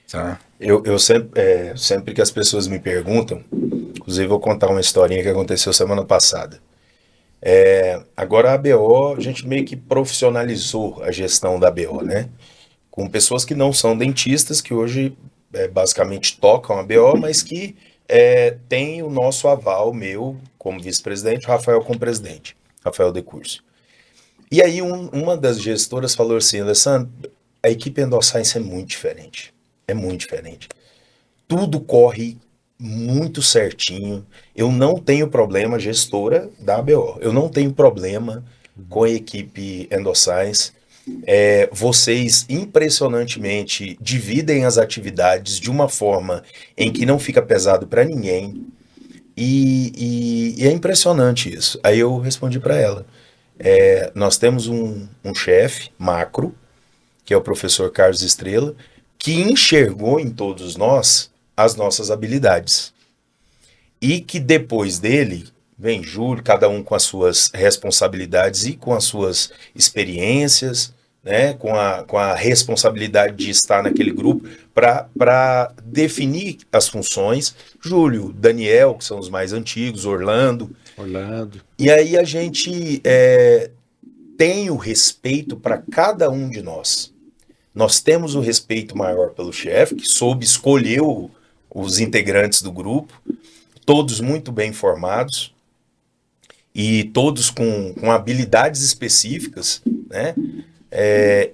Tá? Eu sempre que as pessoas me perguntam, inclusive vou contar uma historinha que aconteceu semana passada. Agora a ABO, a gente meio que profissionalizou a gestão da ABO, né? Com pessoas que não são dentistas, que hoje basicamente tocam a ABO, mas que têm o nosso aval, meu como vice-presidente, Rafael como presidente, Rafael Decurso. E aí uma das gestoras falou assim, Alessandro, a equipe Endoscience é muito diferente. É muito diferente. Tudo corre muito certinho. Eu não tenho problema, gestora da ABO. Eu não tenho problema com a equipe Endoscience. Vocês impressionantemente dividem as atividades de uma forma em que não fica pesado para ninguém. E é impressionante isso. Aí eu respondi para ela. Nós temos um chefe macro, que é o professor Carlos Estrela, que enxergou em todos nós as nossas habilidades. E que depois dele vem Júlio, cada um com as suas responsabilidades e com as suas experiências, né, com a responsabilidade de estar naquele grupo para definir as funções. Júlio, Daniel, que são os mais antigos, Orlando. E aí a gente tem o respeito para cada um de nós. Nós temos o respeito maior pelo chefe, que soube escolher os integrantes do grupo, todos muito bem formados e todos com habilidades específicas, né?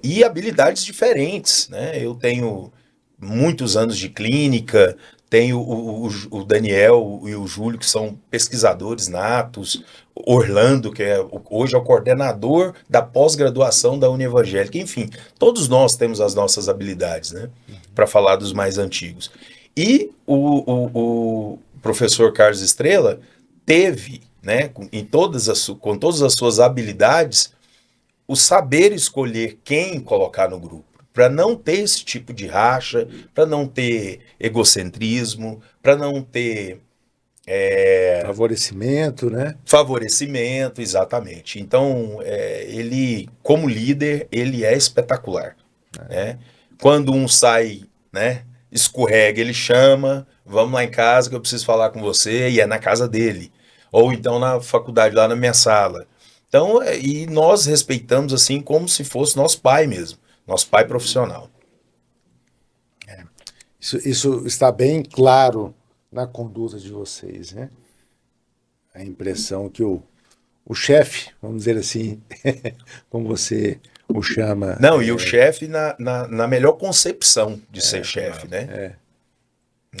E habilidades diferentes, né? Eu tenho muitos anos de clínica, tenho o Daniel e o Júlio, que são pesquisadores natos, Orlando, que hoje é o coordenador da pós-graduação da Univangélica, enfim, todos nós temos as nossas habilidades, né? Para falar dos mais antigos. E o professor Carlos Estrela teve, né, com todas as suas habilidades, o saber escolher quem colocar no grupo, para não ter esse tipo de racha, para não ter egocentrismo, para não ter favorecimento, né? Favorecimento, exatamente. Então, ele, como líder, ele é espetacular, né? Quando um sai, né, escorrega, ele chama, vamos lá em casa que eu preciso falar com você, e é na casa dele. Ou então na faculdade, lá na minha sala. Então, e nós respeitamos assim como se fosse nosso pai mesmo, nosso pai profissional. Isso está bem claro na conduta de vocês, né? A impressão que o chefe, vamos dizer assim, como você o chama. Não, e o chefe na melhor concepção de ser chefe, né?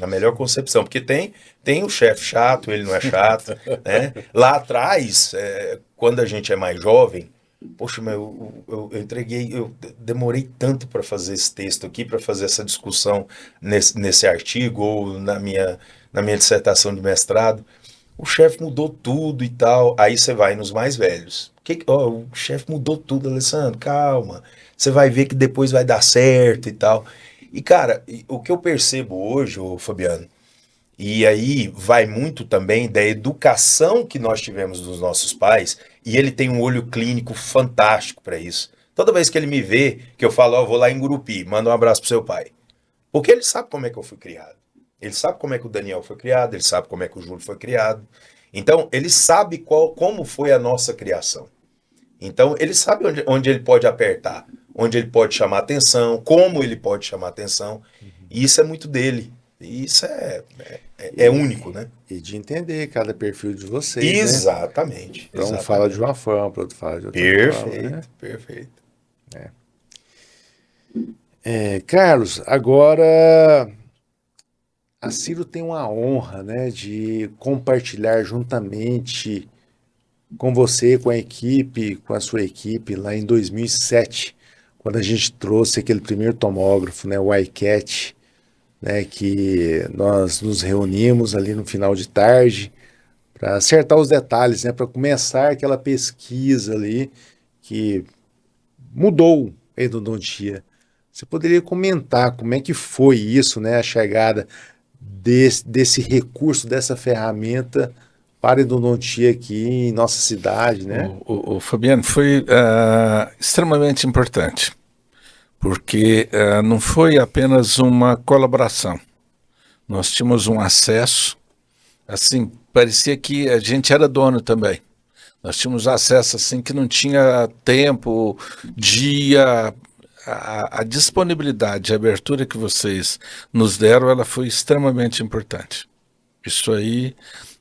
Na melhor concepção, porque tem o chefe chato, ele não é chato, né? Lá atrás, quando a gente é mais jovem, poxa, mas eu entreguei, eu demorei tanto para fazer esse texto aqui, para fazer essa discussão nesse artigo ou na minha dissertação de mestrado. O chefe mudou tudo e tal. Aí você vai nos mais velhos. O chefe mudou tudo, Alessandro, calma. Você vai ver que depois vai dar certo e tal. E, cara, o que eu percebo hoje, Fabiano, e aí vai muito também da educação que nós tivemos dos nossos pais, e ele tem um olho clínico fantástico para isso. Toda vez que ele me vê, que eu falo, vou lá em Gurupi, manda um abraço pro seu pai. Porque ele sabe como é que eu fui criado. Ele sabe como é que o Daniel foi criado, ele sabe como é que o Júlio foi criado. Então, ele sabe como foi a nossa criação. Então, ele sabe onde ele pode apertar, onde ele pode chamar atenção, como ele pode chamar atenção. E isso é muito dele. E isso é único, né? E de entender cada perfil de vocês, Exatamente. né? Para um fala de uma forma, para outro fala de outra forma. Né? Perfeito. Carlos, agora a Ciro tem uma honra, né, de compartilhar juntamente com você, com a equipe, com a sua equipe, lá em 2007, quando a gente trouxe aquele primeiro tomógrafo, né, o iCat, né, que nós nos reunimos ali no final de tarde para acertar os detalhes, né, para começar aquela pesquisa ali que mudou a endodontia. Você poderia comentar como é que foi isso, né, a chegada desse recurso, dessa ferramenta para a endodontia aqui em nossa cidade, né? O Fabiano, foi extremamente importante, porque não foi apenas uma colaboração. Nós tínhamos um acesso, assim, parecia que a gente era dono também. Nós tínhamos acesso, assim, que não tinha tempo, dia. A disponibilidade, a abertura que vocês nos deram, ela foi extremamente importante. Isso aí,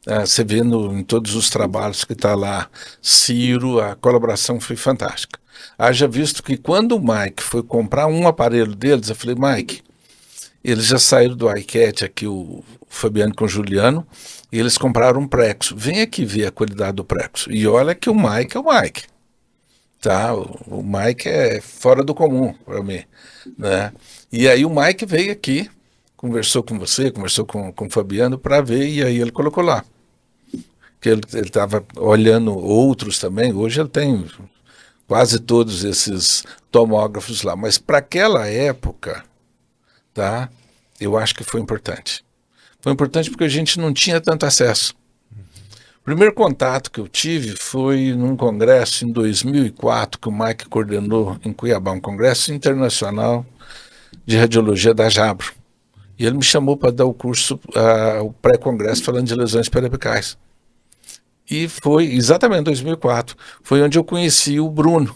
você vê em todos os trabalhos que está lá, Ciro, a colaboração foi fantástica. Haja visto que quando o Mike foi comprar um aparelho deles, eu falei, Mike, eles já saíram do iCat aqui, o Fabiano com o Juliano, e eles compraram um Prexo. Vem aqui ver a qualidade do Prexo. E olha que o Mike é o Mike. Tá, o Mike é fora do comum para mim, né? E aí o Mike veio aqui, conversou com você, conversou com o Fabiano para ver, e aí ele colocou lá. Que ele estava olhando outros também, hoje ele tem quase todos esses tomógrafos lá, mas para aquela época, tá, eu acho que foi importante. Foi importante porque a gente não tinha tanto acesso. O primeiro contato que eu tive foi num congresso em 2004, que o Mike coordenou em Cuiabá, um congresso internacional de radiologia da Jabro. E ele me chamou para dar o curso, o pré-congresso, falando de lesões periapicais. E foi exatamente em 2004, foi onde eu conheci o Bruno,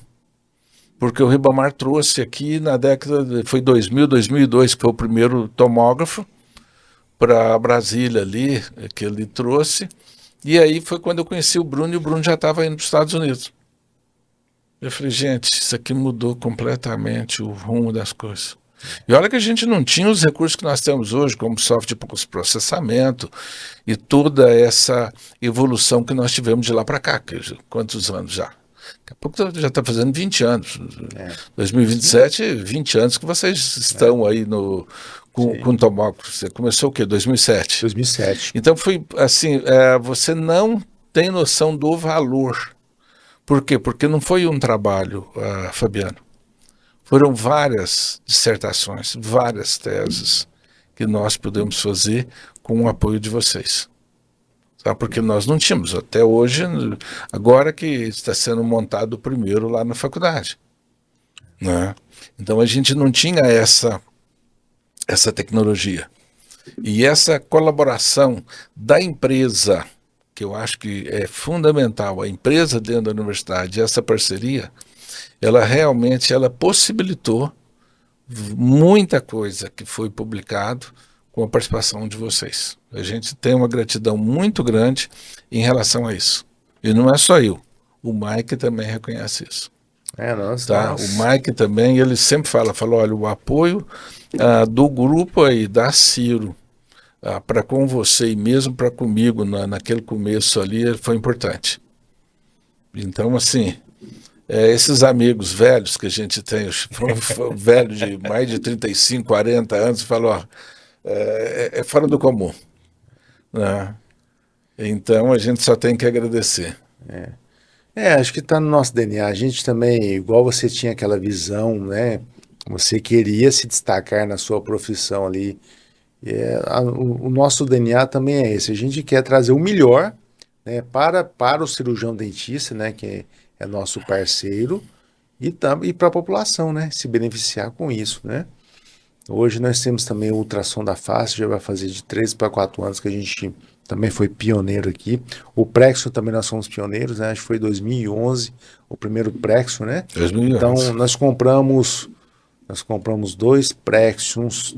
porque o Ribamar trouxe aqui na década, foi 2000, 2002, que foi o primeiro tomógrafo para Brasília ali, que ele trouxe. E aí foi quando eu conheci o Bruno, e o Bruno já estava indo para os Estados Unidos. Eu falei, gente, isso aqui mudou completamente o rumo das coisas. E olha que a gente não tinha os recursos que nós temos hoje, como software de processamento e toda essa evolução que nós tivemos de lá para cá. Quantos anos já? Daqui a pouco já está fazendo 20 anos. 2027, 20 anos que vocês estão aí com o tomógrafo. Você começou o quê? 2007? 2007. Então foi assim, você não tem noção do valor. Por quê? Porque não foi um trabalho, Fabiano. Foram várias dissertações, várias teses que nós pudemos fazer com o apoio de vocês. Sabe? Porque nós não tínhamos, até hoje, agora que está sendo montado o primeiro lá na faculdade. Né? Então a gente não tinha essa tecnologia. E essa colaboração da empresa, que eu acho que é fundamental, a empresa dentro da universidade, essa parceria, ela realmente possibilitou muita coisa que foi publicado com a participação de vocês. A gente tem uma gratidão muito grande em relação a isso. E não é só eu. O Mike também reconhece isso. Nós. O Mike também, ele sempre falou, olha, o apoio do grupo aí, da Ciro, para com você e mesmo para comigo naquele começo ali, foi importante. Então, assim, esses amigos velhos que a gente tem, velho de mais de 35, 40 anos, falou, ó, é fora do comum. Né? Então, a gente só tem que agradecer. Acho que está no nosso DNA. A gente também, igual você tinha aquela visão, né? Você queria se destacar na sua profissão ali. O nosso DNA também é esse. A gente quer trazer o melhor, né, para o cirurgião dentista, né, que é nosso parceiro, e para a população, né, se beneficiar com isso, né. Hoje nós temos também o ultrassom da face, já vai fazer de 3 para 4 anos que a gente também foi pioneiro aqui. O Prexo também nós somos pioneiros, né, acho que foi 2011 o primeiro Prexo, né. 2011. Então nós compramos dois Prexos,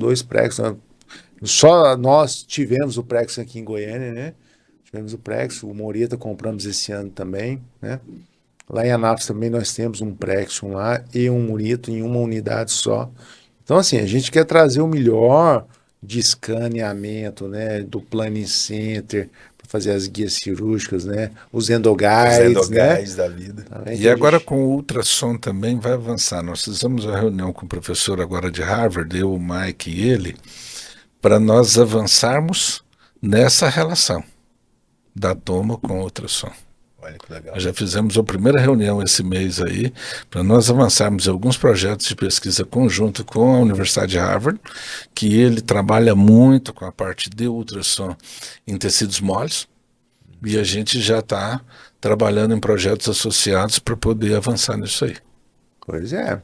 só nós tivemos o Prexo aqui em Goiânia, né? Tivemos o Prexo, o Morita compramos esse ano também, né? Lá em Anápolis também nós temos um Prexo lá e um Morito em uma unidade só. Então, assim, a gente quer trazer o melhor de escaneamento, né? Do Planning Center, para fazer as guias cirúrgicas, né? Os endoguides, né? da vida. E agora com o ultrassom também vai avançar. Nós fizemos uma reunião com o professor agora de Harvard, eu, o Mike e ele, para nós avançarmos nessa relação da toma com o ultrassom. Olha que legal. Nós já fizemos a primeira reunião esse mês aí, para nós avançarmos em alguns projetos de pesquisa conjunto com a Universidade de Harvard, que ele trabalha muito com a parte de ultrassom em tecidos moles, e a gente já está trabalhando em projetos associados para poder avançar nisso aí. Pois é.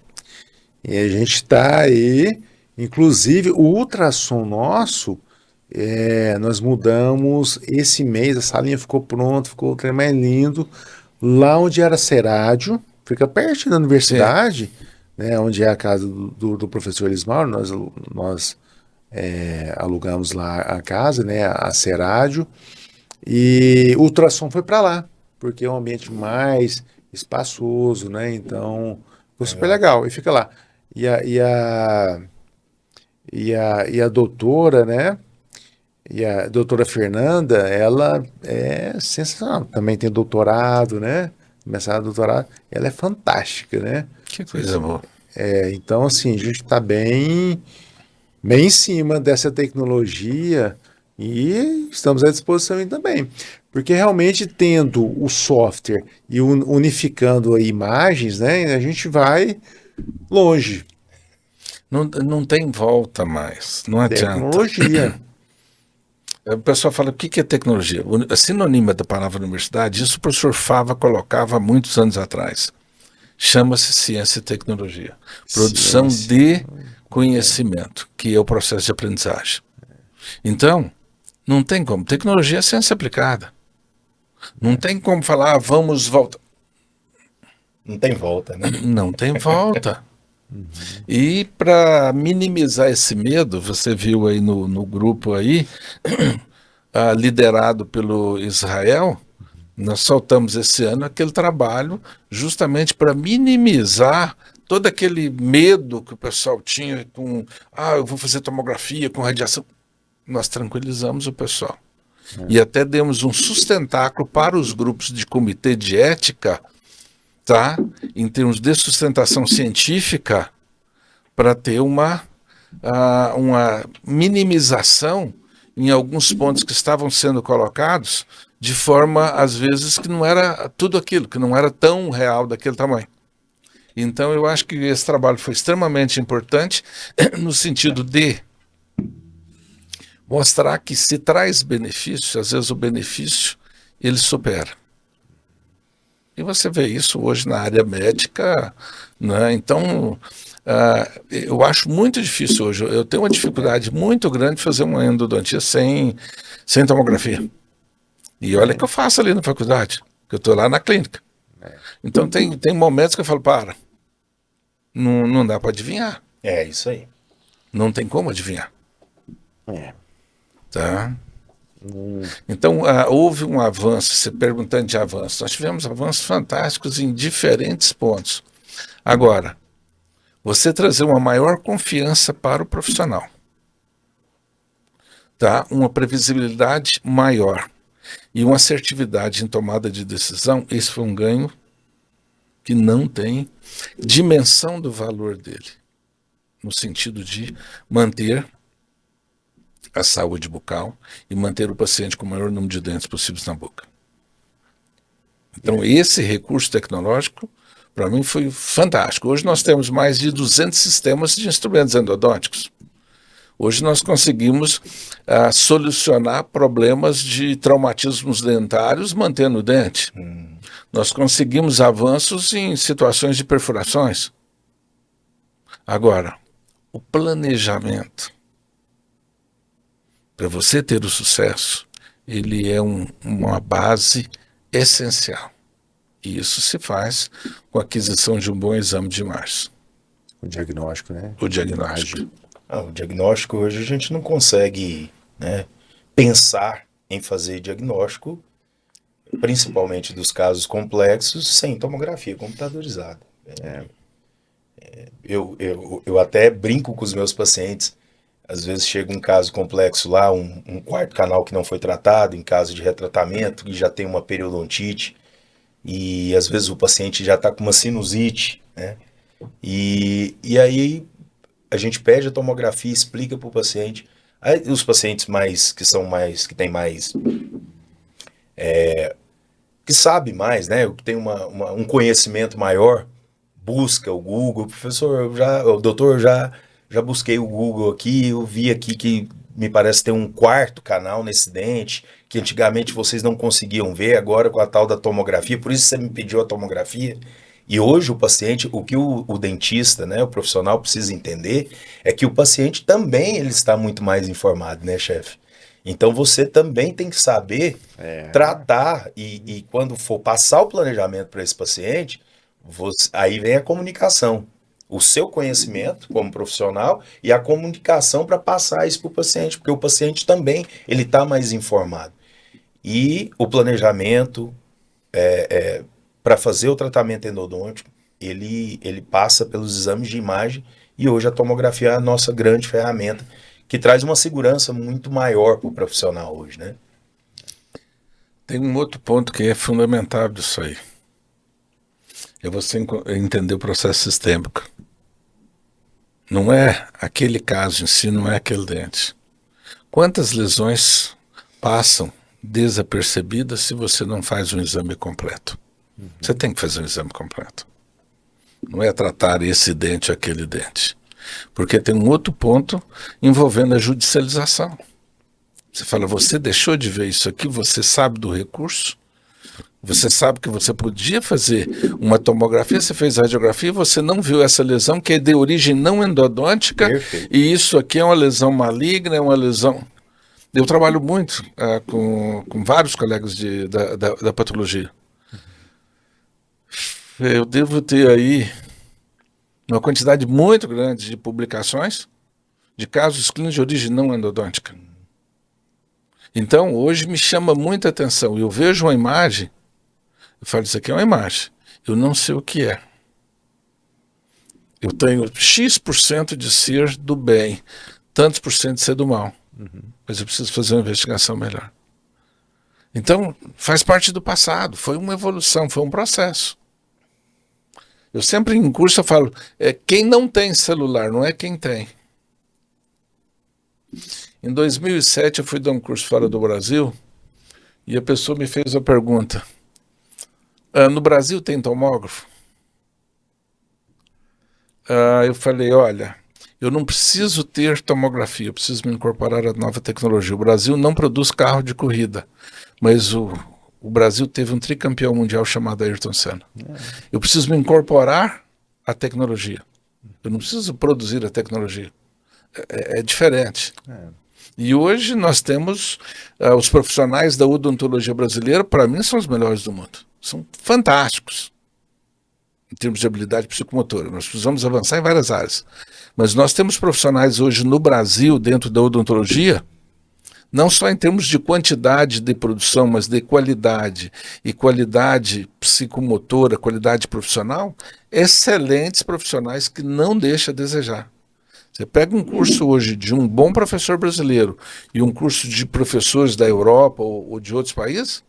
E a gente está aí, inclusive o ultrassom nosso, nós mudamos esse mês, a salinha ficou pronta, ficou o trem mais lindo, lá onde era Serádio, fica perto da universidade, né, onde é a casa do professor Elismar, nós alugamos lá a casa, né, a Serádio, e o ultrassom foi para lá, porque é um ambiente mais espaçoso, né, então ficou super legal, e fica lá. E a doutora, né? E a doutora Fernanda, ela é sensacional. Também tem doutorado, né? Mestrado, doutorado. Ela é fantástica, né? Que coisa boa. Então, assim, a gente está bem em cima dessa tecnologia e estamos à disposição aí também. Porque realmente tendo o software e unificando imagens, né? A gente vai longe. Não tem volta mais, não adianta. Tecnologia. O pessoal fala, o que é tecnologia? A sinônima da palavra universidade, isso o professor Fava colocava há muitos anos atrás. Chama-se ciência e tecnologia. Produção de conhecimento, que é o processo de aprendizagem. Então, não tem como. Tecnologia é ciência aplicada. Não tem como falar, vamos voltar. Não tem volta, né? Não tem volta. E para minimizar esse medo, você viu aí no grupo aí, liderado pelo Israel, nós soltamos esse ano aquele trabalho justamente para minimizar todo aquele medo que o pessoal tinha com, eu vou fazer tomografia com radiação. Nós tranquilizamos o pessoal. E até demos um sustentáculo para os grupos de comitê de ética, tá? Em termos de sustentação científica, para ter uma minimização em alguns pontos que estavam sendo colocados, de forma, às vezes, que não era tudo aquilo, que não era tão real daquele tamanho. Então, eu acho que esse trabalho foi extremamente importante, no sentido de mostrar que se traz benefício, às vezes o benefício, ele supera. E você vê isso hoje na área médica, né? Então, eu acho muito difícil hoje. Eu tenho uma dificuldade muito grande de fazer uma endodontia sem tomografia. E olha que eu faço ali na faculdade, que eu estou lá na clínica. Então, tem momentos que eu falo, não dá para adivinhar. É isso aí. Não tem como adivinhar. Tá? Então, houve um avanço, você perguntando de avanço, nós tivemos avanços fantásticos em diferentes pontos. Agora, você trazer uma maior confiança para o profissional, tá? Uma previsibilidade maior e uma assertividade em tomada de decisão, esse foi um ganho que não tem dimensão do valor dele, no sentido de manter a saúde bucal e manter o paciente com o maior número de dentes possíveis na boca. Então, esse recurso tecnológico, para mim, foi fantástico. Hoje nós temos mais de 200 sistemas de instrumentos endodônticos. Hoje nós conseguimos solucionar problemas de traumatismos dentários mantendo o dente. Nós conseguimos avanços em situações de perfurações. Agora, o planejamento, para você ter o sucesso, ele é uma base essencial. E isso se faz com a aquisição de um bom exame de imagem. O diagnóstico, né? O diagnóstico. O diagnóstico hoje a gente não consegue, né, pensar em fazer diagnóstico, principalmente dos casos complexos, sem tomografia computadorizada. Eu até brinco com os meus pacientes. Às vezes chega um caso complexo lá, um quarto canal que não foi tratado, em caso de retratamento, e já tem uma periodontite, e às vezes o paciente já está com uma sinusite, né? E aí a gente pede a tomografia, explica para o paciente. Aí os pacientes que tem mais, que sabe mais, né? Que tem um conhecimento maior, busca o Google. Professor, doutor, já busquei o Google aqui, eu vi aqui que me parece ter um quarto canal nesse dente, que antigamente vocês não conseguiam ver, agora com a tal da tomografia, por isso você me pediu a tomografia. E hoje o paciente, o que o dentista, né, o profissional precisa entender, é que o paciente também ele está muito mais informado, né, chefe? Então você também tem que saber tratar e quando for passar o planejamento para esse paciente, aí vem a comunicação. O seu conhecimento como profissional e a comunicação para passar isso para o paciente, porque o paciente também ele está mais informado. E o planejamento para fazer o tratamento endodôntico, ele passa pelos exames de imagem e hoje a tomografia é a nossa grande ferramenta que traz uma segurança muito maior para o profissional hoje, né? Tem um outro ponto que é fundamental disso aí. É você entender o processo sistêmico. Não é aquele caso em si, não é aquele dente. Quantas lesões passam desapercebidas se você não faz um exame completo? Você tem que fazer um exame completo. Não é tratar esse dente ou aquele dente. Porque tem um outro ponto envolvendo a judicialização. Você fala, você deixou de ver isso aqui, você sabe do recurso, você sabe que você podia fazer uma tomografia, você fez a radiografia e você não viu essa lesão que é de origem não endodôntica. Perfeito. E isso aqui é uma lesão maligna, é uma lesão... Eu trabalho muito com vários colegas da patologia. Eu devo ter aí uma quantidade muito grande de publicações de casos clínicos de origem não endodôntica. Então, hoje me chama muita atenção. Eu vejo uma imagem, eu falo, isso aqui é uma imagem. Eu não sei o que é. Eu tenho X% de ser do bem, tantos por cento de ser do mal. Mas eu preciso fazer uma investigação melhor. Então, faz parte do passado. Foi uma evolução, foi um processo. Eu sempre em curso eu falo, quem não tem celular, não é quem tem. Em 2007 eu fui dar um curso fora do Brasil e a pessoa me fez a pergunta, no Brasil tem tomógrafo? Eu falei, olha, eu não preciso ter tomografia, eu preciso me incorporar à nova tecnologia. O Brasil não produz carro de corrida, mas o Brasil teve um tricampeão mundial chamado Ayrton Senna. Eu preciso me incorporar à tecnologia. Eu não preciso produzir a tecnologia. É diferente. E hoje nós temos os profissionais da odontologia brasileira, para mim, são os melhores do mundo. São fantásticos em termos de habilidade psicomotora. Nós precisamos avançar em várias áreas. Mas nós temos profissionais hoje no Brasil, dentro da odontologia, não só em termos de quantidade de produção, mas de qualidade, e qualidade psicomotora, qualidade profissional, excelentes profissionais que não deixam a desejar. Você pega um curso hoje de um bom professor brasileiro e um curso de professores da Europa ou de outros países,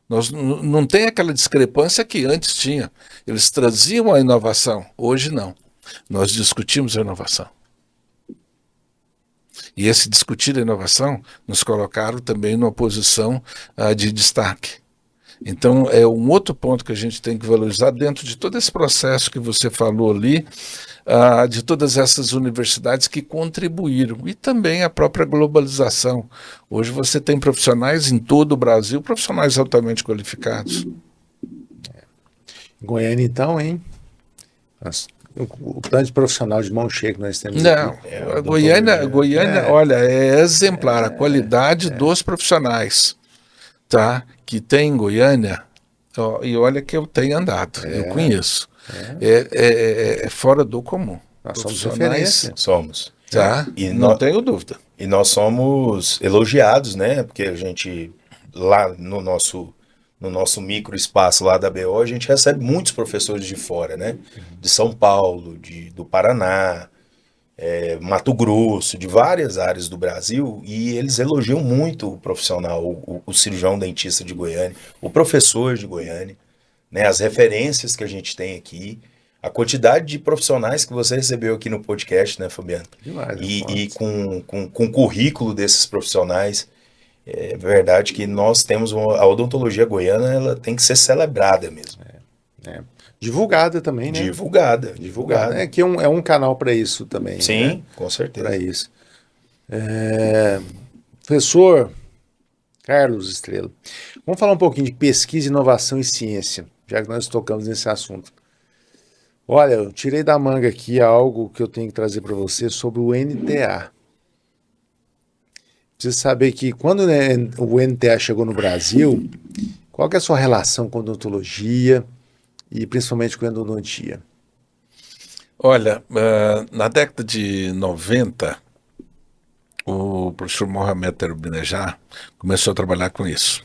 não tem aquela discrepância que antes tinha. Eles traziam a inovação, hoje não. Nós discutimos a inovação. E esse discutir a inovação nos colocaram também numa posição de destaque. Então, é um outro ponto que a gente tem que valorizar dentro de todo esse processo que você falou ali, de todas essas universidades que contribuíram, e também a própria globalização. Hoje você tem profissionais em todo o Brasil, profissionais altamente qualificados. Goiânia, então, hein? O tanto de profissional de mão cheia que nós temos Não, aqui. a Goiânia, olha, é exemplar a qualidade dos profissionais, tá? Que tem em Goiânia, e olha que eu tenho andado, eu conheço. É fora do comum. Nós somos referência. Somos. Tá? E não tenho dúvida. E nós somos elogiados, né? Porque a gente, lá no nosso microespaço lá da BO, a gente recebe muitos professores de fora, né? De São Paulo, do Paraná, Mato Grosso, de várias áreas do Brasil, e eles elogiam muito o profissional, o cirurgião dentista de Goiânia, o professor de Goiânia, né? As referências que a gente tem aqui, a quantidade de profissionais que você recebeu aqui no podcast, né, Fabiano? Demais, e com o currículo desses profissionais. É verdade que nós temos a odontologia goiana, ela tem que ser celebrada mesmo. Divulgada também, né? Divulgada. É que é um canal para isso também. Sim, né? com certeza. Para isso. Professor Carlos Estrela, vamos falar um pouquinho de pesquisa, inovação e ciência, já que nós tocamos nesse assunto. Olha, eu tirei da manga aqui algo que eu tenho que trazer para você sobre o NTA. Precisa saber que quando o NTA chegou no Brasil, qual que é a sua relação com odontologia e principalmente com endodontia? Olha, na década de 90, o professor Mohamed Terbinejad começou a trabalhar com isso.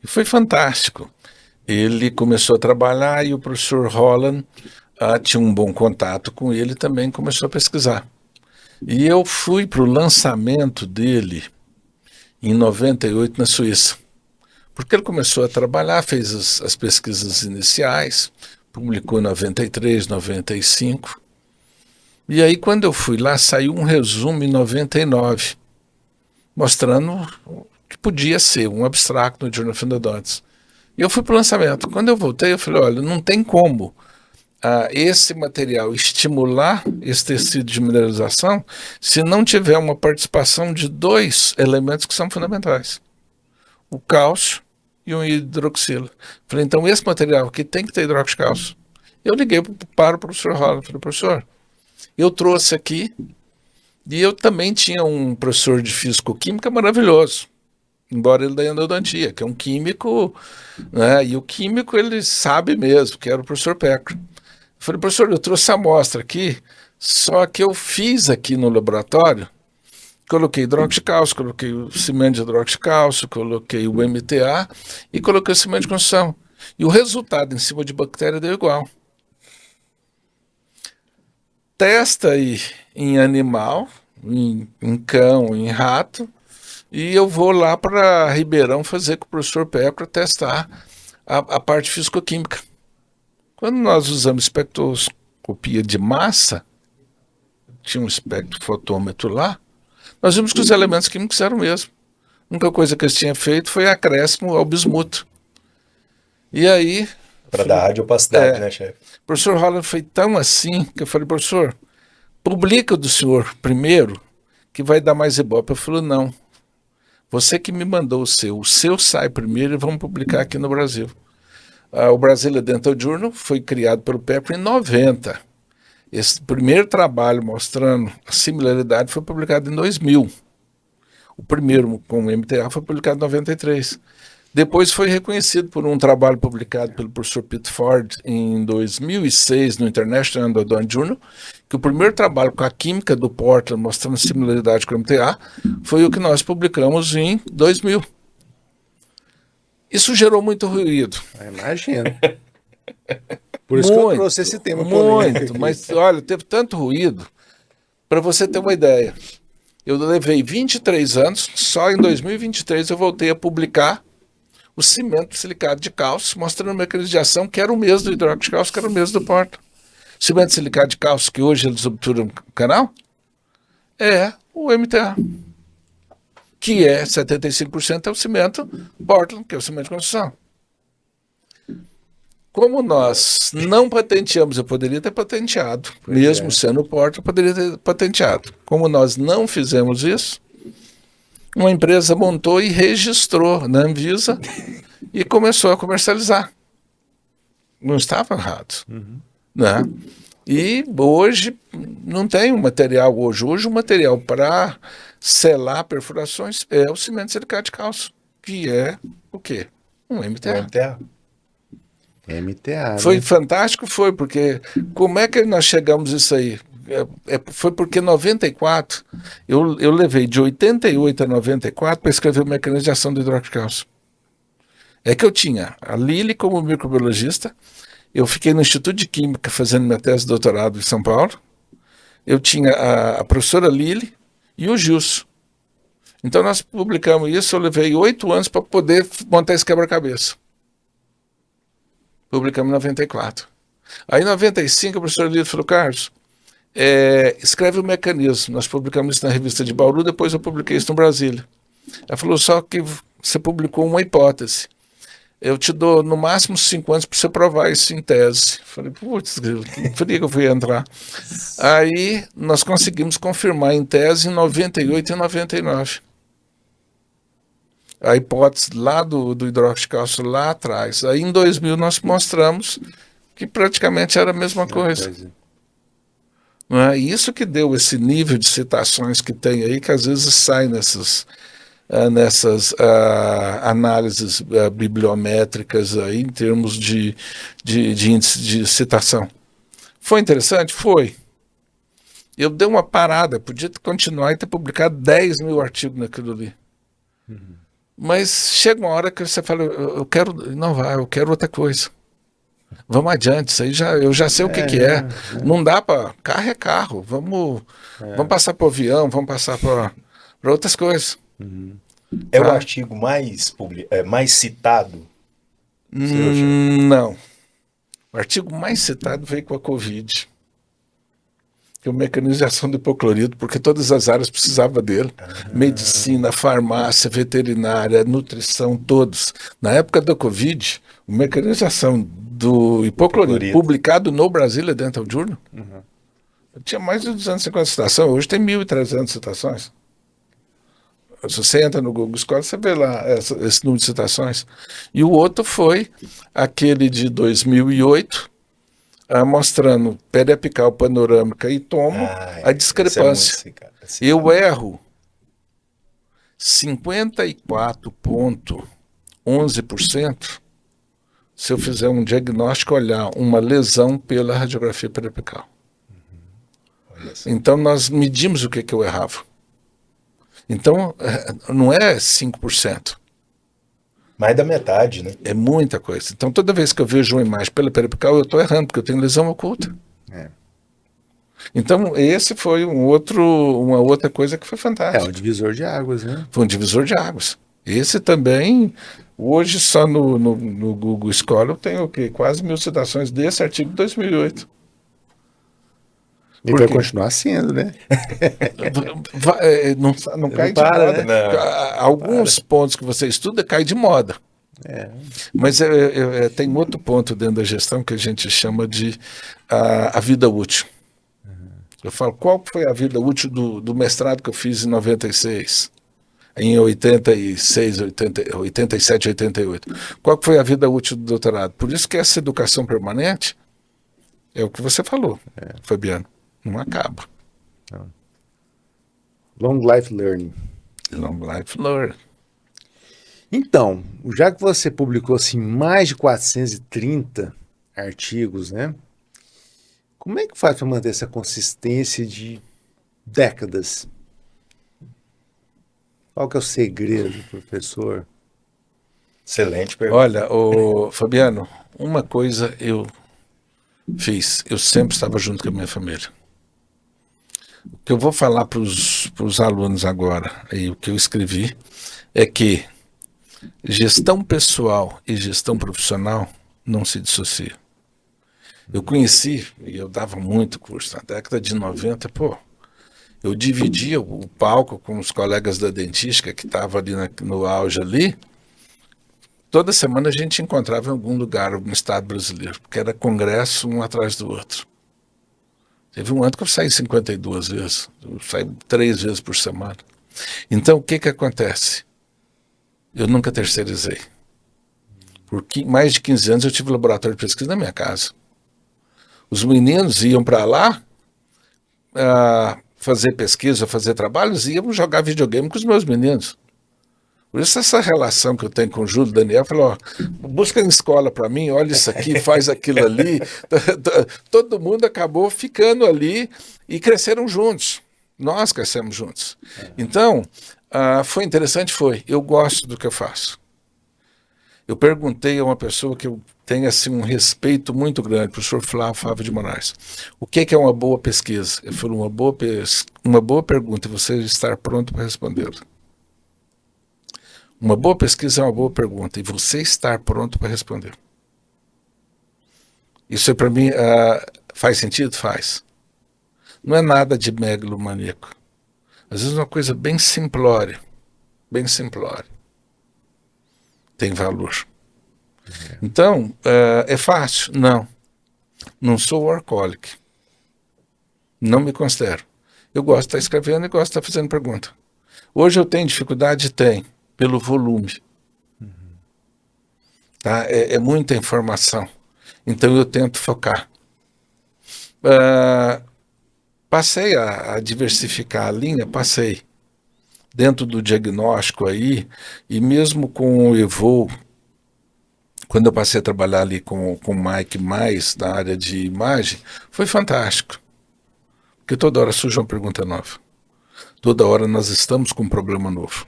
E foi fantástico. Ele começou a trabalhar e o professor Holland tinha um bom contato com ele, também começou a pesquisar. E eu fui para o lançamento dele em 98 na Suíça, porque ele começou a trabalhar, fez as pesquisas iniciais, publicou em 93, 95, e aí quando eu fui lá saiu um resumo em 99, mostrando que podia ser um abstract no Journal of Endodontics. E eu fui para o lançamento. Quando eu voltei, eu falei, olha, não tem como esse material estimular esse tecido de mineralização se não tiver uma participação de dois elementos que são fundamentais, o cálcio e o hidroxila. Falei, então esse material aqui tem que ter hidróxido de cálcio. Eu liguei para o professor Holland, falei, professor, eu trouxe aqui, e eu também tinha um professor de físico-química maravilhoso, embora ele da endodontia, que é um químico, né, e o químico ele sabe mesmo, que era o professor Pecro. Eu falei, professor, eu trouxe a amostra aqui, só que eu fiz aqui no laboratório, coloquei hidróxido de cálcio, coloquei o cimento de hidróxido de cálcio, coloquei o MTA e coloquei o cimento de construção. E o resultado em cima de bactéria deu igual. Testa aí em animal, em cão, em rato, e eu vou lá para Ribeirão fazer com o professor Pecro testar a parte físico-química. Quando nós usamos espectroscopia de massa, tinha um espectrofotômetro lá, nós vimos que os elementos químicos eram o mesmo. A única coisa que eles tinham feito foi acréscimo ao bismuto. E aí... Para dar radiopacidade, né, chefe? O professor Holland foi tão assim que eu falei, professor, publica do senhor primeiro, que vai dar mais ibope. Eu falei, não. Você que me mandou o seu sai primeiro e vamos publicar aqui no Brasil. O Brazilian Dental Journal foi criado pelo Pecro em 90. Esse primeiro trabalho mostrando a similaridade foi publicado em 2000. O primeiro com o MTA foi publicado em 93. Depois foi reconhecido por um trabalho publicado pelo professor Pete Ford em 2006 no International Endodont Journal, que o primeiro trabalho com a química do Portland mostrando similaridade com o MTA foi o que nós publicamos em 2000. Isso gerou muito ruído. Imagino. Por isso que eu trouxe esse tema polêmico muito, aqui. mas olha, teve tanto ruído. Para você ter uma ideia, eu levei 23 anos, só em 2023 eu voltei a publicar o cimento silicado de cálcio, mostrando o mecanismo de ação, que era o mesmo do hidróxido de cálcio, que era o mesmo do Portland. Cimento silicado de cálcio, que hoje eles obturam o canal, é o MTA, que é 75% é o cimento Portland, que é o cimento de construção. Como nós não patenteamos, eu poderia ter patenteado, mesmo sendo Portland, eu poderia ter patenteado. Como nós não fizemos isso, uma empresa montou e registrou na Anvisa e começou a comercializar. Não estava errado. Né? E hoje não tem um material hoje. Hoje o material para selar perfurações é o cimento silicado de cálcio, que é o quê? Um MTA. MTA. MTA, Foi né? fantástico, foi, porque como é que nós chegamos a isso aí? Foi porque em 94, eu levei de 88 a 94 para escrever o mecanismo de ação do hidróxido de cálcio. É que eu tinha a Lili como microbiologista, eu fiquei no Instituto de Química fazendo minha tese de doutorado em São Paulo, eu tinha a professora Lili e o Gilson. Então nós publicamos isso, eu levei 8 anos para poder montar esse quebra-cabeça. Publicamos em 94. Aí em 95 o professor Lili falou, Carlos, escreve o mecanismo. Nós publicamos isso na revista de Bauru, depois eu publiquei isso no Brasília. Ela falou, só que você publicou uma hipótese. Eu te dou no máximo 5 anos para você provar isso em tese. Falei, putz, por que eu fui entrar? Aí nós conseguimos confirmar em tese em 98 e 99. A hipótese lá do hidróxido de cálcio lá atrás. Aí em 2000 nós mostramos que praticamente era a mesma coisa. Não é isso que deu esse nível de citações que tem aí, que às vezes sai nessas análises bibliométricas aí, em termos de índice de citação. Foi interessante? Foi. Eu dei uma parada, podia continuar e ter publicado 10 mil artigos naquilo ali. Mas chega uma hora que você fala, eu quero inovar, eu quero outra coisa. Vamos adiante, isso aí eu já sei o que é. Não dá para... Carro é carro, vamos passar para o avião, vamos passar para outras coisas. É o artigo mais citado? Não. O artigo mais citado veio com a Covid. Que é o mecanismo de ação do hipoclorito, porque todas as áreas precisavam dele. Medicina, farmácia, veterinária, nutrição, todos. Na época da Covid, o mecanismo de ação do hipoclorito, publicado no Brasília Dental Journal, tinha mais de 250 citações, hoje tem 1.300 citações. Se você entra no Google Scholar, você vê lá esse número de citações. E o outro foi aquele de 2008, mostrando periapical, panorâmica e tomo, a discrepância. Eu erro 54,11% se eu fizer um diagnóstico, olhar uma lesão pela radiografia periapical. Então nós medimos o que eu errava. Então não é 5%. Mais da metade, né? É muita coisa. Então toda vez que eu vejo uma imagem pela periapical, eu estou errando, porque eu tenho lesão oculta. Então esse foi uma outra coisa que foi fantástica. É um divisor de águas, né? Foi um divisor de águas. Esse também, hoje só no Google Scholar eu tenho quase 1.000 citações desse artigo de 2008. E vai continuar sendo, né? Não cai de moda. Né? Alguns pontos que você estuda cai de moda. Mas tem outro ponto dentro da gestão que a gente chama de a vida útil. Eu falo, qual foi a vida útil do mestrado que eu fiz em 96? Em 86, 87, 88. Qual foi a vida útil do doutorado? Por isso que essa educação permanente é o que você falou, Fabiano. Não acaba. Long life learning. Long life learning. Então, já que você publicou assim mais de 430 artigos, né? Como é que faz para manter essa consistência de décadas? Qual que é o segredo, professor? Excelente pergunta. Olha, Fabiano, uma coisa eu fiz, eu sempre estava junto com a minha família. O que eu vou falar para os alunos agora, e o que eu escrevi, é que gestão pessoal e gestão profissional não se dissociam. Eu conheci, e eu dava muito curso, na década de 90, eu dividia o palco com os colegas da dentística que estavam ali no auge ali. Toda semana a gente encontrava em algum lugar, algum estado brasileiro, porque era congresso um atrás do outro. Teve um ano que eu saí 52 vezes, eu saí 3 vezes por semana. Então, o que acontece? Eu nunca terceirizei. Por mais de 15 anos eu tive laboratório de pesquisa na minha casa. Os meninos iam para lá fazer pesquisa, fazer trabalhos, e iam jogar videogame com os meus meninos. Por isso essa relação que eu tenho com o Júlio e o Daniel, falou, busca em escola para mim, olha isso aqui, faz aquilo ali. Todo mundo acabou ficando ali e cresceram juntos. Nós crescemos juntos. Então, foi interessante, eu gosto do que eu faço. Eu perguntei a uma pessoa que eu tenho assim, um respeito muito grande, o professor Flávio de Moraes, o que é uma boa pesquisa? Ele falou, uma boa pergunta, você estar pronto para respondê-la. Uma boa pesquisa é uma boa pergunta, e você estar pronto para responder. Isso para mim faz sentido? Faz. Não é nada de megalomaníaco. Às vezes é uma coisa bem simplória, tem valor. Então, é fácil? Não. Não sou workaholic. Não me considero. Eu gosto de estar escrevendo e gosto de estar fazendo pergunta. Hoje eu tenho dificuldade? Tenho, pelo volume. Tá? É muita informação. Então eu tento focar. Passei a diversificar a linha, passei. Dentro do diagnóstico aí, e mesmo com o Evol, quando eu passei a trabalhar ali com o Mike mais na área de imagem, foi fantástico. Porque toda hora surge uma pergunta nova. Toda hora nós estamos com um problema novo.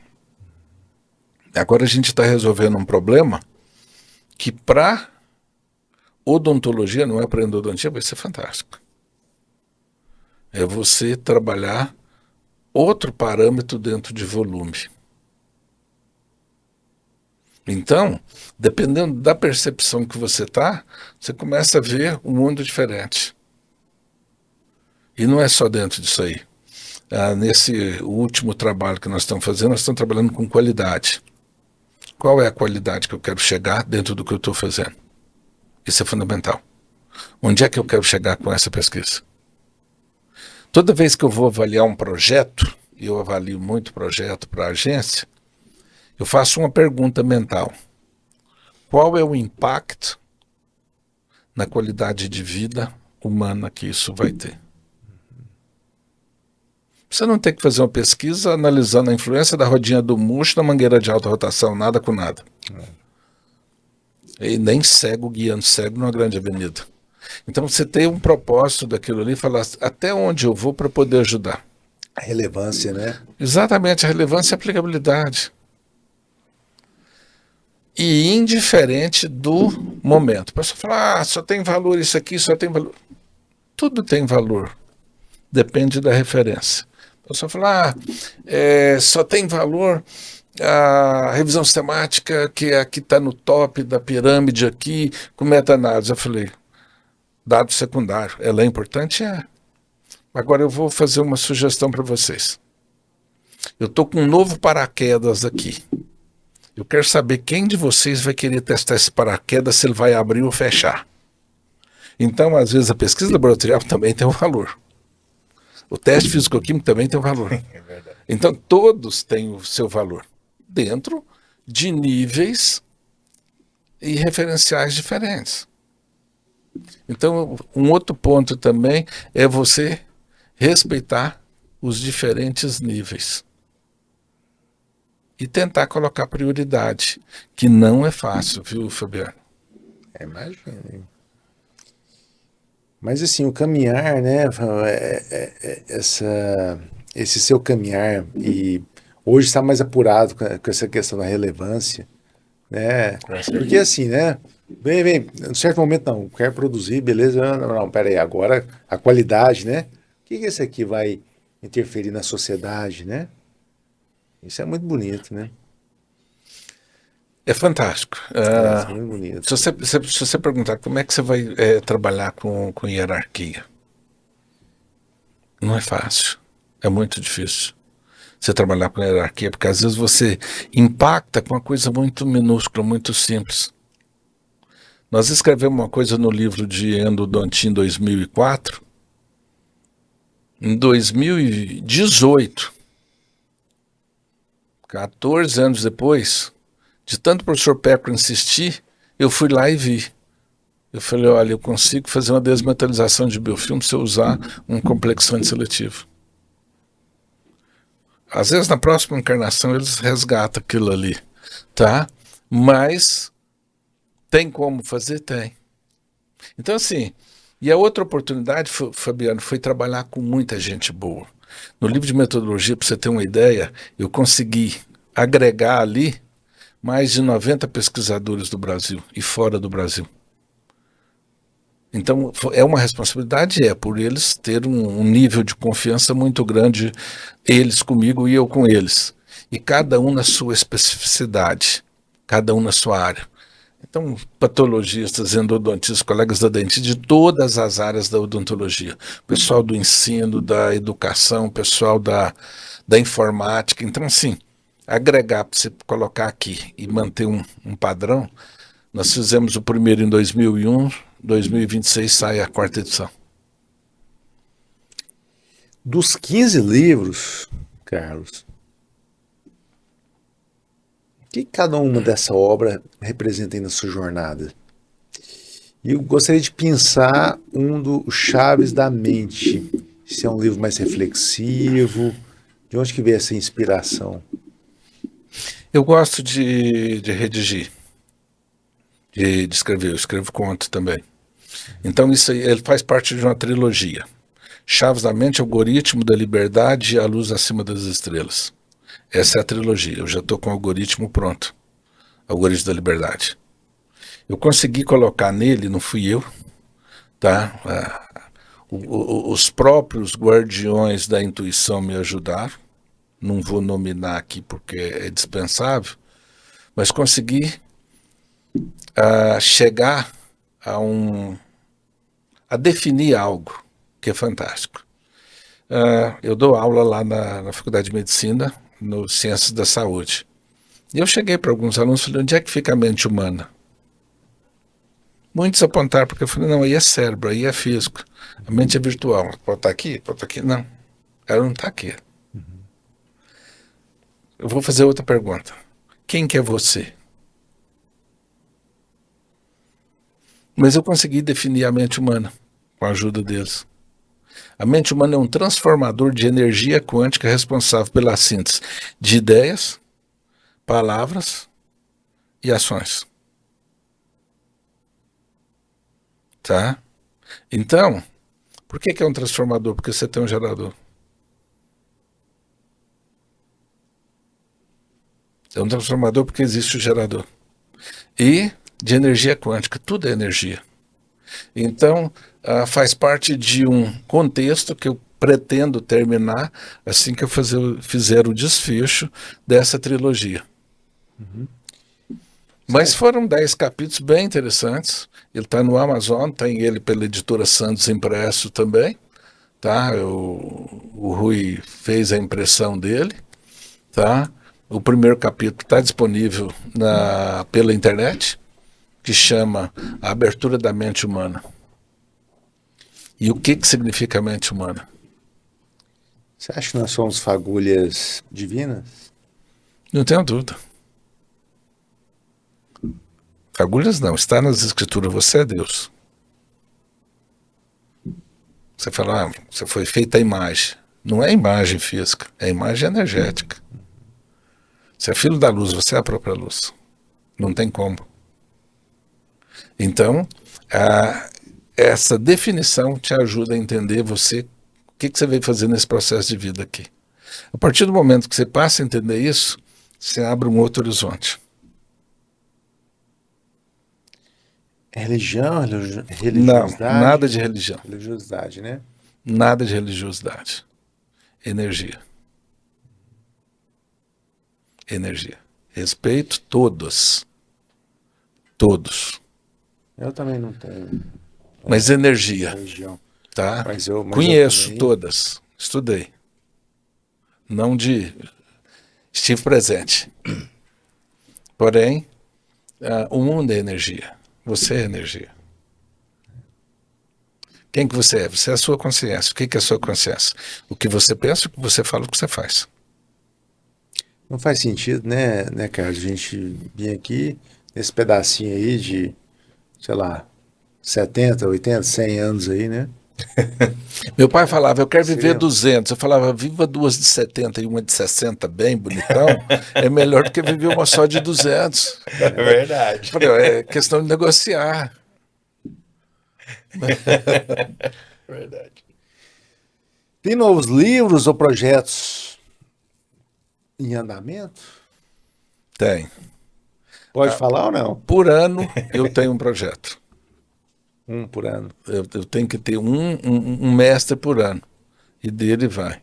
Agora a gente está resolvendo um problema que para odontologia, não é para endodontia, vai ser fantástico. É você trabalhar outro parâmetro dentro de volume. Então, dependendo da percepção que você está, você começa a ver um mundo diferente. E não é só dentro disso aí. Nesse último trabalho que nós estamos fazendo, nós estamos trabalhando com qualidade. Qual é a qualidade que eu quero chegar dentro do que eu estou fazendo? Isso é fundamental. Onde é que eu quero chegar com essa pesquisa? Toda vez que eu vou avaliar um projeto, e eu avalio muito projeto para a agência, eu faço uma pergunta mental. Qual é o impacto na qualidade de vida humana que isso vai ter? Você não tem que fazer uma pesquisa analisando a influência da rodinha do murcho na mangueira de alta rotação, nada com nada. E nem cego guiando cego numa grande avenida. Então você tem um propósito daquilo ali, falar até onde eu vou para poder ajudar. A relevância, né? Exatamente, a relevância e a aplicabilidade. E indiferente do momento. A pessoa fala, só tem valor isso aqui, só tem valor. Tudo tem valor. Depende da referência. A pessoa fala, só tem valor a revisão sistemática, que aqui está no top da pirâmide aqui, com meta-análise. Eu falei, dado secundário, ela é importante? É. Agora eu vou fazer uma sugestão para vocês. Eu estou com um novo paraquedas aqui. Eu quero saber quem de vocês vai querer testar esse paraquedas, se ele vai abrir ou fechar. Então, às vezes, a pesquisa laboratorial também tem um valor. O teste físico-químico também tem um valor. É verdade. Então, todos têm o seu valor, dentro de níveis e referenciais diferentes. Então, um outro ponto também é você respeitar os diferentes níveis. e tentar colocar prioridade, que não é fácil, viu, Fabiano? Imagina. Mas assim, o caminhar, né? Esse seu caminhar, e hoje está mais apurado com essa questão da relevância, né? Porque assim, né? Vem, em certo momento não, quer produzir, beleza, não, pera aí, agora a qualidade, né? O que isso aqui vai interferir na sociedade, né? Isso é muito bonito, né? É fantástico. Isso é muito bonito. Se você perguntar como é que você vai trabalhar com hierarquia, não é fácil. É muito difícil você trabalhar com hierarquia, porque às vezes você impacta com uma coisa muito minúscula, muito simples. Nós escrevemos uma coisa no livro de Endo Dontin em 2004. Em 2018, 14 anos depois, de tanto o professor Pecco insistir, eu fui lá e vi. Eu falei, olha, eu consigo fazer uma desmetalização de biofilme se eu usar um complexante seletivo. Às vezes na próxima encarnação eles resgatam aquilo ali, tá? Mas tem como fazer? Tem. Então assim, e a outra oportunidade, Fabiano, foi trabalhar com muita gente boa. No livro de metodologia, para você ter uma ideia, eu consegui agregar ali mais de 90 pesquisadores do Brasil e fora do Brasil. Então, é uma responsabilidade, por eles ter um nível de confiança muito grande, eles comigo e eu com eles. E cada um na sua especificidade, cada um na sua área. Então, patologistas, endodontistas, colegas da dentista, de todas as áreas da odontologia. Pessoal do ensino, da educação, pessoal da informática. Então, assim, agregar para você colocar aqui e manter um padrão. Nós fizemos o primeiro em 2001, 2026 sai a 4ª edição. Dos 15 livros, Carlos, o que cada uma dessa obra representa aí na sua jornada? E eu gostaria de pensar um dos Chaves da Mente. Se é um livro mais reflexivo, de onde que veio essa inspiração? Eu gosto de redigir, de escrever, eu escrevo conto também. Então isso aí, ele faz parte de uma trilogia. Chaves da Mente, Algoritmo da Liberdade e A Luz Acima das Estrelas. Essa é a trilogia, eu já estou com o algoritmo pronto. Algoritmo da Liberdade. Eu consegui colocar nele, não fui eu, tá? Os próprios guardiões da intuição me ajudaram. Não vou nominar aqui porque é dispensável, mas consegui chegar a definir algo que é fantástico. Eu dou aula lá na Faculdade de Medicina, no Ciências da Saúde. E eu cheguei para alguns alunos e falei, onde é que fica a mente humana? Muitos apontaram, porque eu falei, não, aí é cérebro, aí é físico. A mente é virtual. Pode estar aqui? Pode estar aqui? Não. Ela não está aqui. Eu vou fazer outra pergunta. Quem que é você? Mas eu consegui definir a mente humana com a ajuda deles. A mente humana é um transformador de energia quântica responsável pela síntese de ideias, palavras e ações. Tá? Então, por que é um transformador? Porque você tem um gerador. É um transformador porque existe o gerador. E de energia quântica, tudo é energia. Então, faz parte de um contexto que eu pretendo terminar assim que eu fizer o desfecho dessa trilogia. Mas foram 10 capítulos bem interessantes. Ele está no Amazon, tem ele pela editora Santos impresso também. Tá? O Rui fez a impressão dele. Tá? O primeiro capítulo está disponível pela internet, que chama A Abertura da Mente Humana. E o que significa a mente humana? Você acha que nós somos fagulhas divinas? Não tenho dúvida. Fagulhas não, está nas escrituras, você é Deus. Você fala, você foi feita a imagem. Não é imagem física, é imagem energética. Você é filho da luz, você é a própria luz. Não tem como. Então, essa definição te ajuda a entender você, o que você veio fazer nesse processo de vida aqui. A partir do momento que você passa a entender isso, você abre um outro horizonte. Religião, Não, religiosidade? nada de religião. Religiosidade, né? Nada de religiosidade. Energia. Energia. Respeito todos. Todos. Eu também não tenho Mas energia, religião. tá? Mas eu Conheço também- todas. Estudei. Não de... Estive presente. Porém, o mundo é energia. Você é energia. Quem que você é? Você é a sua consciência. O que é a sua consciência? O que você pensa, o que você fala, o que você faz. Não faz sentido, né, Carlos? A gente vir aqui nesse pedacinho aí de, sei lá, 70, 80, 100 anos aí, né? Meu pai falava, eu quero viver Seria- 200. Eu falava, viva duas de 70 e uma de 60, bem bonitão. É melhor do que viver uma só de 200. É verdade. Eu falei, é questão de negociar. Verdade. Tem novos livros ou projetos em andamento? Tem. Pode falar ou não? Por ano, eu tenho um projeto. Um por ano. Eu tenho que ter um mestre por ano. E dele vai.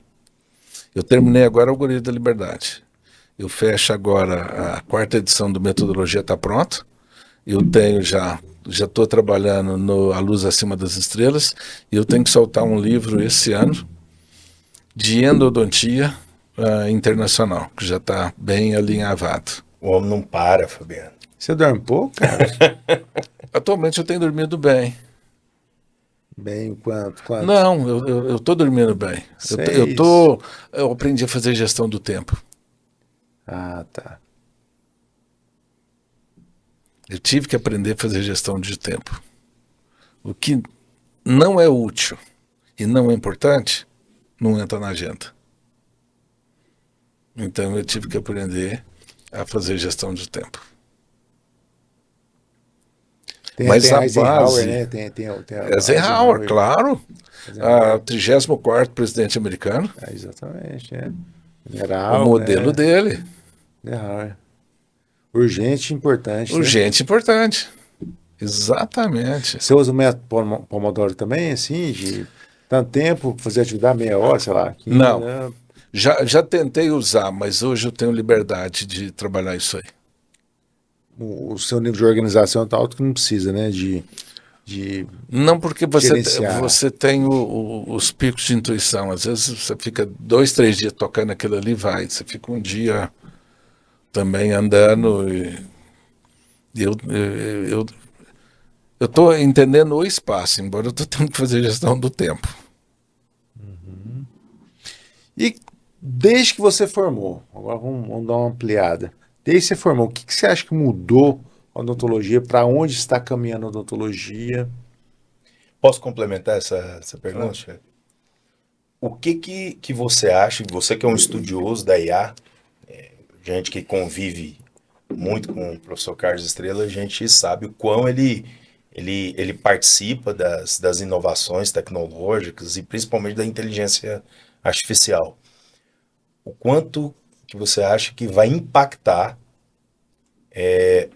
Eu terminei agora o Algoritmo da Liberdade. Eu fecho agora a 4ª edição do Metodologia, está pronto. Eu tenho já estou trabalhando no A Luz Acima das Estrelas. E eu tenho que soltar um livro esse ano de endodontia internacional, que já está bem alinhavado. O homem não para, Fabiano. Você dorme pouco, cara? Atualmente eu tenho dormido bem. Bem, quanto? Não, eu tô dormindo bem. Eu aprendi a fazer gestão do tempo. Ah, tá. Eu tive que aprender a fazer gestão de tempo. O que não é útil e não é importante, não entra na agenda. Então eu tive que aprender a fazer gestão de tempo. Mas tem a Eisenhower, base- né? Tem Eisenhower, claro. Eisenhower. 34º presidente americano. Exatamente, é. General, O modelo né? dele. Eisenhower. Urgente e importante. né? Urgente e importante. Exatamente. Você usa o método Pomodoro também, assim, de tanto tempo, fazer atividade meia hora, sei lá. 15, Não. né? Já tentei usar, mas hoje eu tenho liberdade de trabalhar isso aí. O seu nível de organização é tão alto que não precisa, né? De Não, porque Gerenciar. você tem os picos de intuição. Às vezes você fica 2, 3 dias tocando aquilo ali, vai. Você fica um dia também andando e eu estou entendendo o espaço, embora eu estou tendo que fazer gestão do tempo. E desde que você formou, agora vamos dar uma ampliada. Desde que você formou, o que você acha que mudou a odontologia? Para onde está caminhando a odontologia? Posso complementar essa pergunta, chefe? O que você acha, você que é um estudioso da IA, gente que convive muito com o professor Carlos Estrela, a gente sabe o quão ele participa das inovações tecnológicas e principalmente da inteligência artificial. O quanto que você acha que vai impactar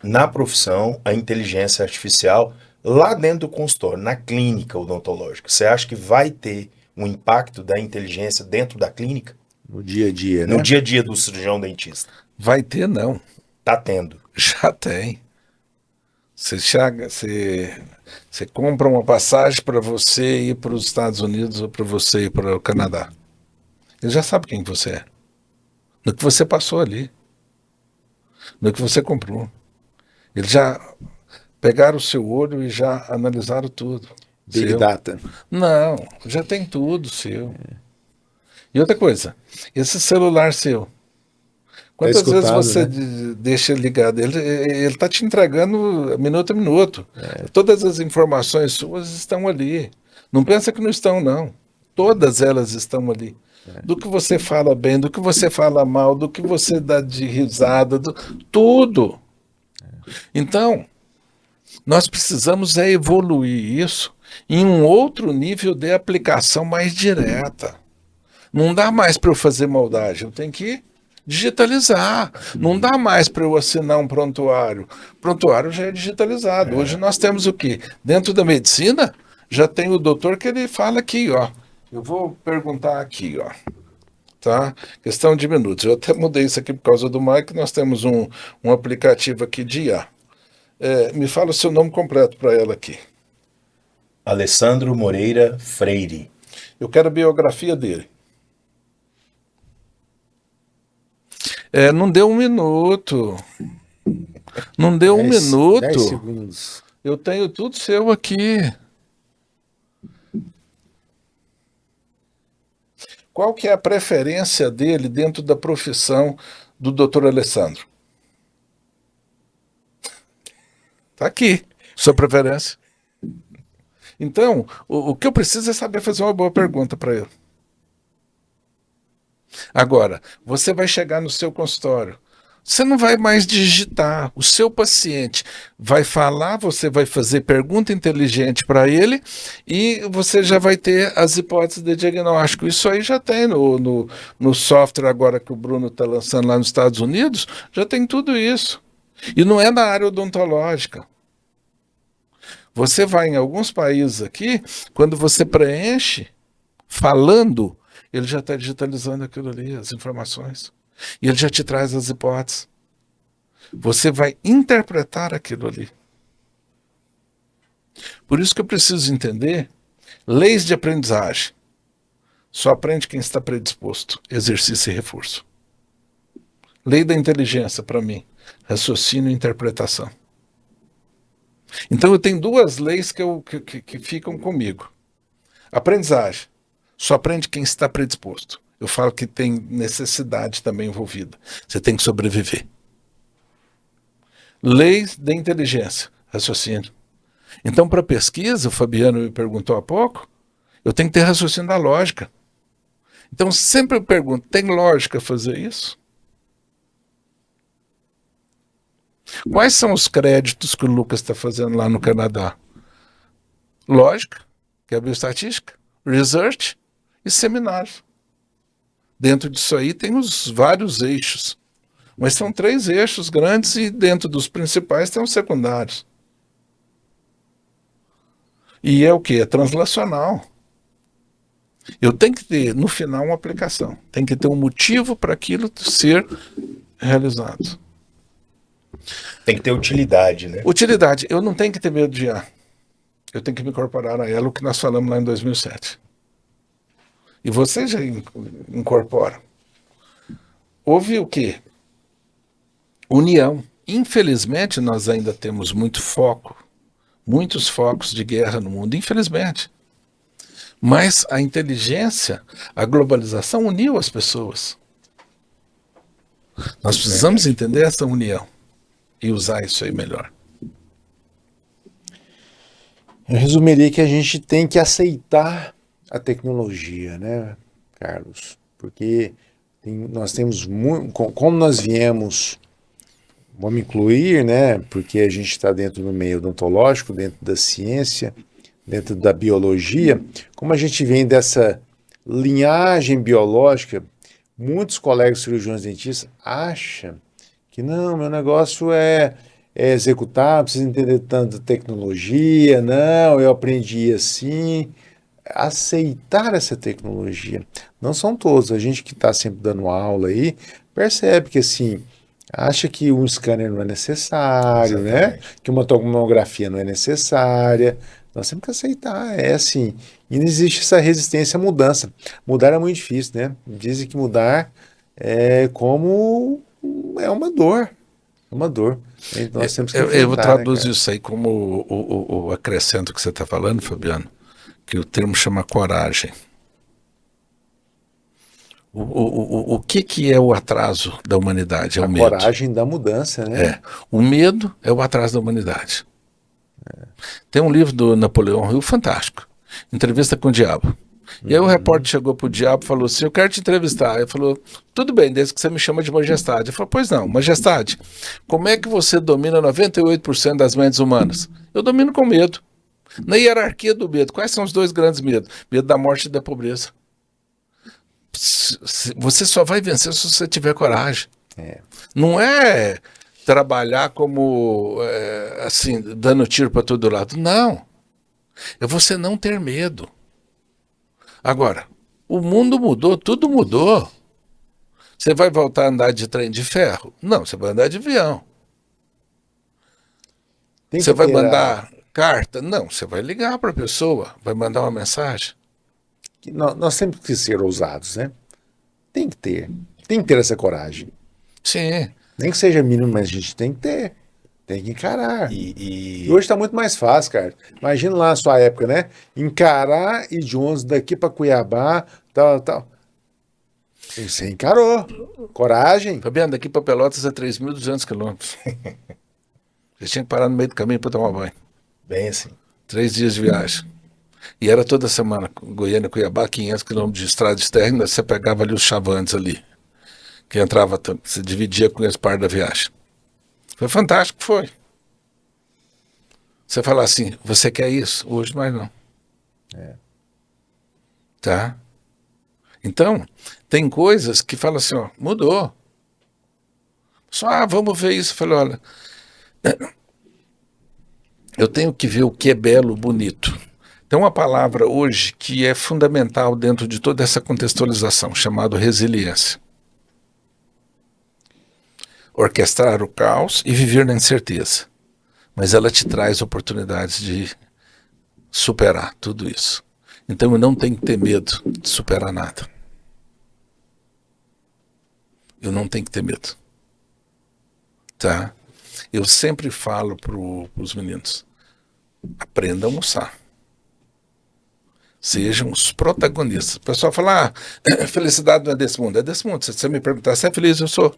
na profissão a inteligência artificial lá dentro do consultório, na clínica odontológica? Você acha que vai ter um impacto da inteligência dentro da clínica? No dia a dia, né? No dia a dia do cirurgião dentista? Vai ter, não. Tá tendo. Já tem. Você compra uma passagem para você ir para os Estados Unidos ou para você ir para o Canadá. Ele já sabe quem você é. No que você passou ali. No que você comprou. Eles já pegaram o seu olho e já analisaram tudo. Big Seu. Data. Não, já tem tudo seu. E outra coisa, esse celular seu. Quantas vezes escutado, você né? deixa ligado? Ele está te entregando minuto a minuto. Todas as informações suas estão ali. Não pensa que não estão, não. Todas elas estão ali. Do que você fala bem, do que você fala mal, do que você dá de risada, tudo. Então, nós precisamos evoluir isso em um outro nível de aplicação mais direta. Não dá mais para eu fazer moldagem, eu tenho que digitalizar. Não dá mais para eu assinar um prontuário. Prontuário já é digitalizado. Hoje nós temos o quê? Dentro da medicina, já tem o doutor que ele fala aqui, ó. Eu vou perguntar aqui, ó. Tá? Questão de minutos. Eu até mudei isso aqui por causa do Mike. Nós temos um aplicativo aqui de IA. Me fala o seu nome completo para ela aqui. Alessandro Moreira Freire. Eu quero a biografia dele. Não deu um minuto. Não deu um minuto. 10 segundos. Eu tenho tudo seu aqui. Qual que é a preferência dele dentro da profissão do Dr. Alessandro? Está aqui, sua preferência. Então, o que eu preciso é saber fazer uma boa pergunta para ele. Agora, você vai chegar no seu consultório. Você não vai mais digitar. O seu paciente vai falar, você vai fazer pergunta inteligente para ele e você já vai ter as hipóteses de diagnóstico. Isso aí já tem no software agora que o Bruno está lançando lá nos Estados Unidos, já tem tudo isso. E não é na área odontológica. Você vai em alguns países aqui, quando você preenche, falando, ele já está digitalizando aquilo ali, as informações. E ele já te traz as hipóteses. Você vai interpretar aquilo ali. Por isso que eu preciso entender leis de aprendizagem. Só aprende quem está predisposto. Exercício e reforço. Lei da inteligência, para mim. Raciocínio e interpretação. Então eu tenho duas leis que ficam comigo. Aprendizagem. Só aprende quem está predisposto. Eu falo que tem necessidade também envolvida. Você tem que sobreviver. Leis da inteligência, raciocínio. Então, para pesquisa, o Fabiano me perguntou há pouco, eu tenho que ter raciocínio da lógica. Então, sempre eu pergunto, tem lógica fazer isso? Quais são os créditos que o Lucas está fazendo lá no Canadá? Lógica, que é a bioestatística, research e seminário. Dentro disso aí tem os vários eixos. Mas são 3 eixos grandes e dentro dos principais tem os secundários. E é o quê? É translacional. Eu tenho que ter, no final, uma aplicação. Tem que ter um motivo para aquilo ser realizado. Tem que ter utilidade, né? Utilidade. Eu não tenho que ter medo de IA. Eu tenho que me incorporar a ela, o que nós falamos lá em 2007. E você já incorpora. Houve o quê? União. Infelizmente, nós ainda temos muito foco, muitos focos de guerra no mundo, infelizmente. Mas a inteligência, a globalização uniu as pessoas. Nós precisamos entender essa união e usar isso aí melhor. Eu resumiria que a gente tem que aceitar a tecnologia, né, Carlos? Porque nós temos muito, como nós viemos, vamos incluir, né, porque a gente está dentro do meio odontológico, dentro da ciência, dentro da biologia, como a gente vem dessa linhagem biológica, muitos colegas cirurgiões dentistas acham que não, meu negócio é executar, não precisa entender tanto tecnologia, não, eu aprendi assim. Aceitar essa tecnologia. Não são todos. A gente que está sempre dando aula aí, percebe que assim, acha que um scanner não é necessário, né? Que uma tomografia não é necessária. Nós temos que aceitar, é assim. E não existe essa resistência à mudança. Mudar é muito difícil, né? Dizem que mudar é como é uma dor. É uma dor. Nós temos que eu vou traduzir, né, isso aí como o acrescento que você está falando, Fabiano, que o termo chama coragem. O que é o atraso da humanidade? É o medo. A coragem da mudança, né? O medo é o atraso da humanidade. Tem um livro do Napoleão Hill fantástico, Entrevista com o Diabo. E aí o repórter chegou pro diabo e falou assim, eu quero te entrevistar. Ele falou, tudo bem, desde que você me chama de majestade. Ele falou, pois não, majestade, como é que você domina 98% das mentes humanas? Eu domino com medo. Na hierarquia do medo, quais são os dois grandes medos? Medo da morte e da pobreza. Você só vai vencer se você tiver coragem. Não é trabalhar como, assim, dando tiro para todo lado. Não. É você não ter medo. Agora, o mundo mudou, tudo mudou. Você vai voltar a andar de trem de ferro? Não, você vai andar de avião. Você vai mandar carta? Não, você vai ligar para a pessoa, vai mandar uma mensagem. Nós temos que ser ousados, né? Tem que ter essa coragem. Sim. Nem que seja mínimo, mas a gente tem que ter. Tem que encarar. E hoje está muito mais fácil, cara. Imagina lá a sua época, né? Encarar e de 11 daqui para Cuiabá, tal. Você encarou. Coragem. Fabiano, daqui para Pelotas é 3.200 quilômetros. Você tinha que parar no meio do caminho para tomar banho. Bem assim. 3 dias de viagem. E era toda semana. Goiânia, Cuiabá, 500 quilômetros de estrada externa, você pegava ali os chavantes ali. Que entrava, você dividia com esse par da viagem. Foi fantástico, foi. Você fala assim, você quer isso? Hoje mais não. Tá? Então, tem coisas que falam assim, ó, mudou. Só, vamos ver isso. Eu falei, olha, eu tenho que ver o que é belo, bonito. Tem uma palavra hoje que é fundamental dentro de toda essa contextualização, chamada resiliência. Orquestrar o caos e viver na incerteza. Mas ela te traz oportunidades de superar tudo isso. Então eu não tenho que ter medo de superar nada. Eu não tenho que ter medo. Tá? Eu sempre falo para os meninos, aprenda a almoçar. Sejam os protagonistas. O pessoal fala, felicidade não é desse mundo. É desse mundo. Se você me perguntar, você é feliz? Eu sou.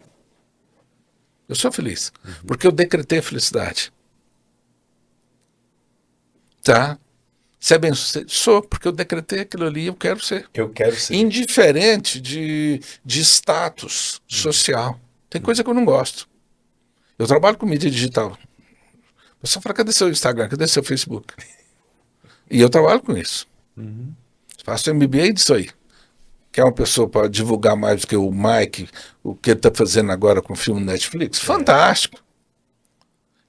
Eu sou feliz. Porque eu decretei a felicidade. Tá? Se é bem sucedido? Sou, porque eu decretei aquilo ali, eu quero ser. Eu quero ser. Indiferente de status social. Tem coisa que eu não gosto. Eu trabalho com mídia digital. O pessoal fala, cadê seu Instagram? Cadê seu Facebook? E eu trabalho com isso. Faço MBA disso aí. Quer uma pessoa para divulgar mais do que o Mike, o que ele está fazendo agora com o filme Netflix? Fantástico.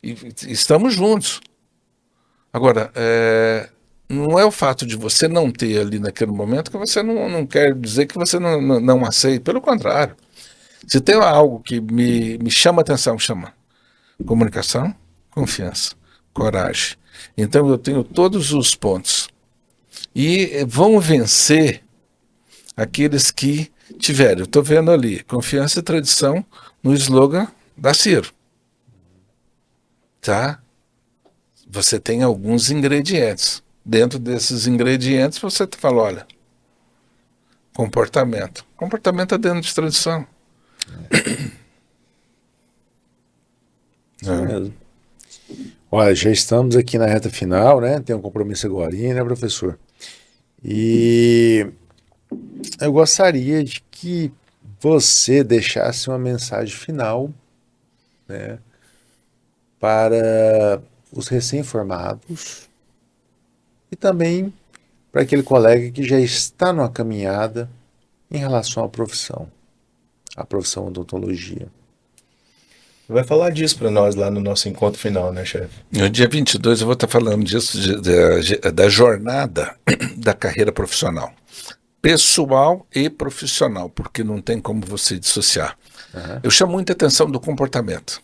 E estamos juntos. Agora, não é o fato de você não ter ali naquele momento que você não quer dizer que você não aceita. Pelo contrário. Se tem algo que me chama a atenção, chama comunicação, confiança, coragem. Então eu tenho todos os pontos. E vão vencer aqueles que tiverem. Eu estou vendo ali, confiança e tradição no slogan da Ciro. Tá? Você tem alguns ingredientes. Dentro desses ingredientes você fala, olha, comportamento. Comportamento é dentro de tradição. Isso mesmo. Olha, já estamos aqui na reta final, né? Tem um compromisso agora, né, professor? E eu gostaria de que você deixasse uma mensagem final, né, para os recém-formados e também para aquele colega que já está numa caminhada em relação à profissão odontologia. Vai falar disso para nós lá no nosso encontro final, né, chefe? No dia 22 eu vou estar falando disso, da jornada da carreira profissional. Pessoal e profissional, porque não tem como você dissociar. Eu chamo muita atenção do comportamento.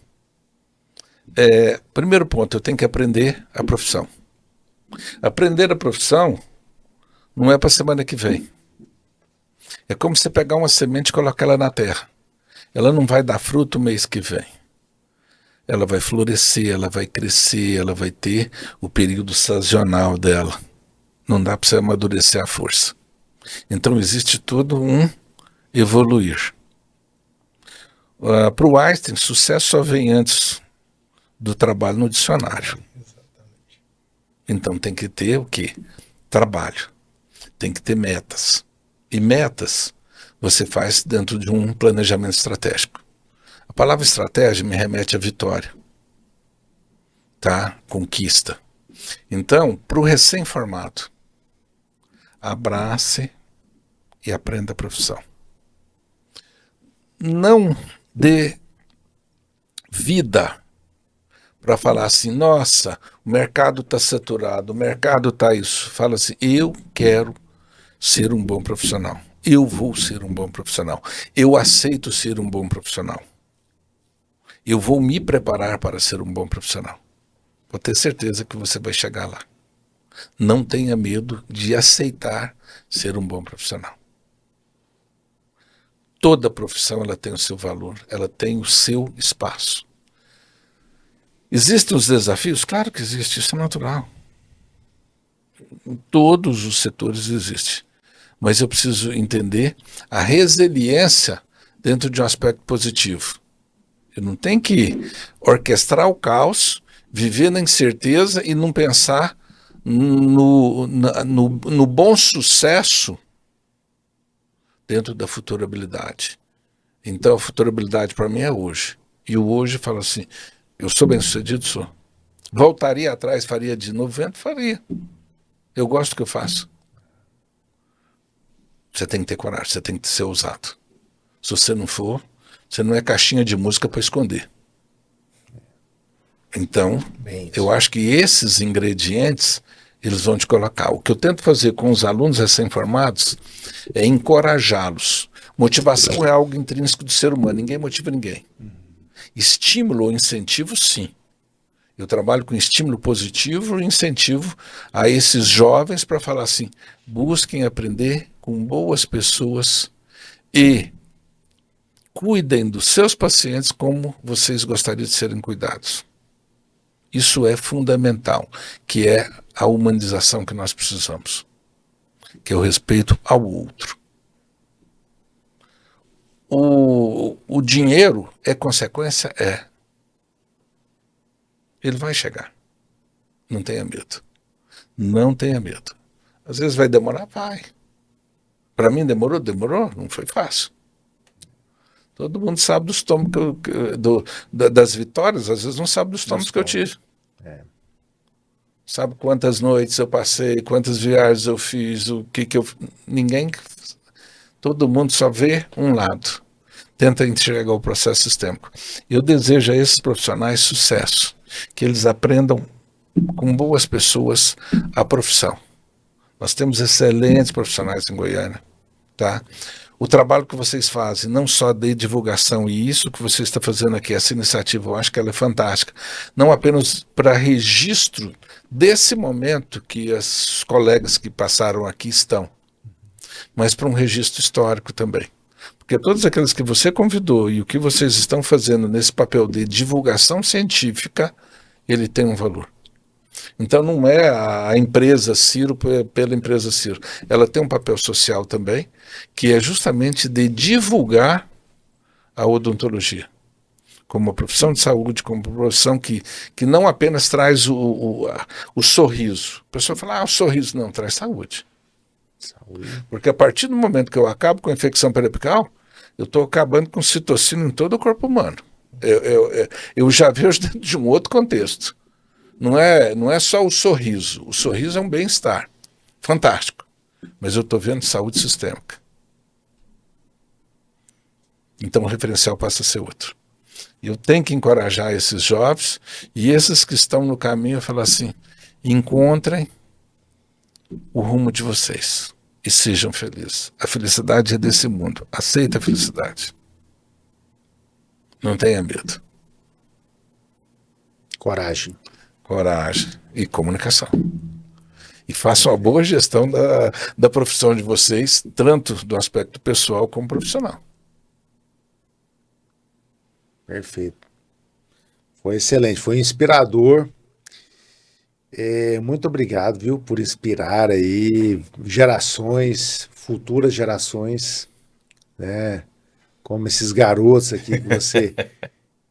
Primeiro ponto, eu tenho que aprender a profissão. Aprender a profissão não é para a semana que vem. É como você pegar uma semente e colocar ela na terra. Ela não vai dar fruto o mês que vem. Ela vai florescer, ela vai crescer, ela vai ter o período sazonal dela. Não dá para você amadurecer a força. Então existe todo um evoluir. Para o Einstein, sucesso só vem antes do trabalho no dicionário. Então tem que ter o quê? Trabalho. tem que ter metas. E metas você faz dentro de um planejamento estratégico. A palavra estratégia me remete à vitória, tá? Conquista. Então, para o recém-formado, abrace e aprenda a profissão. Não dê vida para falar assim, nossa, o mercado está saturado, o mercado está isso. Fala assim, eu quero ser um bom profissional. Eu vou ser um bom profissional. Eu aceito ser um bom profissional. Eu vou me preparar para ser um bom profissional. Vou ter certeza que você vai chegar lá. Não tenha medo de aceitar ser um bom profissional. Toda profissão ela tem o seu valor, ela tem o seu espaço. Existem os desafios? Claro que existe, isso é natural. Em todos os setores existe. Mas eu preciso entender a resiliência dentro de um aspecto positivo. Eu não tenho que orquestrar o caos, viver na incerteza e não pensar no bom sucesso dentro da futurabilidade. Então a futurabilidade para mim é hoje. E o hoje fala assim, eu sou bem sucedido? Sou. Voltaria atrás, faria de novo? Faria. Eu gosto do que eu faço. Você tem que ter coragem, você tem que ser ousado. Se você não for, você não é caixinha de música para esconder. Então, eu acho que esses ingredientes, eles vão te colocar. O que eu tento fazer com os alunos recém-formados é encorajá-los. Motivação é algo intrínseco do ser humano, ninguém motiva ninguém. Estímulo ou incentivo, sim. Eu trabalho com estímulo positivo e incentivo a esses jovens para falar assim, busquem aprender com boas pessoas e cuidem dos seus pacientes como vocês gostariam de serem cuidados. Isso é fundamental, que é a humanização que nós precisamos, que é o respeito ao outro. O dinheiro é consequência? É. Ele vai chegar. Não tenha medo. Não tenha medo. Às vezes vai demorar? Vai. Para mim demorou? Demorou. Não foi fácil. Todo mundo sabe dos tomos das vitórias, às vezes não sabe dos tomos que eu tive. É. Sabe quantas noites eu passei, quantas viagens eu fiz, o que eu... Ninguém... Todo mundo só vê um lado. Tenta enxergar o processo sistêmico. Eu desejo a esses profissionais sucesso. Que eles aprendam com boas pessoas a profissão. Nós temos excelentes profissionais em Goiânia, tá? O trabalho que vocês fazem, não só de divulgação, e isso que você está fazendo aqui, essa iniciativa, eu acho que ela é fantástica, não apenas para registro desse momento que os colegas que passaram aqui estão, mas para um registro histórico também. Porque todos aqueles que você convidou e o que vocês estão fazendo nesse papel de divulgação científica, ele tem um valor. Então não é a empresa Ciro pela empresa Ciro. Ela tem um papel social também, que é justamente de divulgar a odontologia como uma profissão de saúde, como uma profissão que não apenas traz o sorriso. A pessoa fala, o sorriso não, traz saúde. Porque a partir do momento que eu acabo com a infecção periapical, eu estou acabando com citocina em todo o corpo humano. Eu já vejo dentro de um outro contexto. Não é só o sorriso. O sorriso é um bem-estar. Fantástico. Mas eu estou vendo saúde sistêmica. Então o referencial passa a ser outro. Eu tenho que encorajar esses jovens e esses que estão no caminho, falar assim, encontrem o rumo de vocês e sejam felizes. A felicidade é desse mundo. Aceita a felicidade. Não tenha medo. Coragem. Coragem e comunicação. E façam uma boa gestão da profissão de vocês, tanto do aspecto pessoal como profissional. Perfeito. Foi excelente, foi inspirador. Muito obrigado, viu, por inspirar aí gerações, futuras gerações, né, como esses garotos aqui que você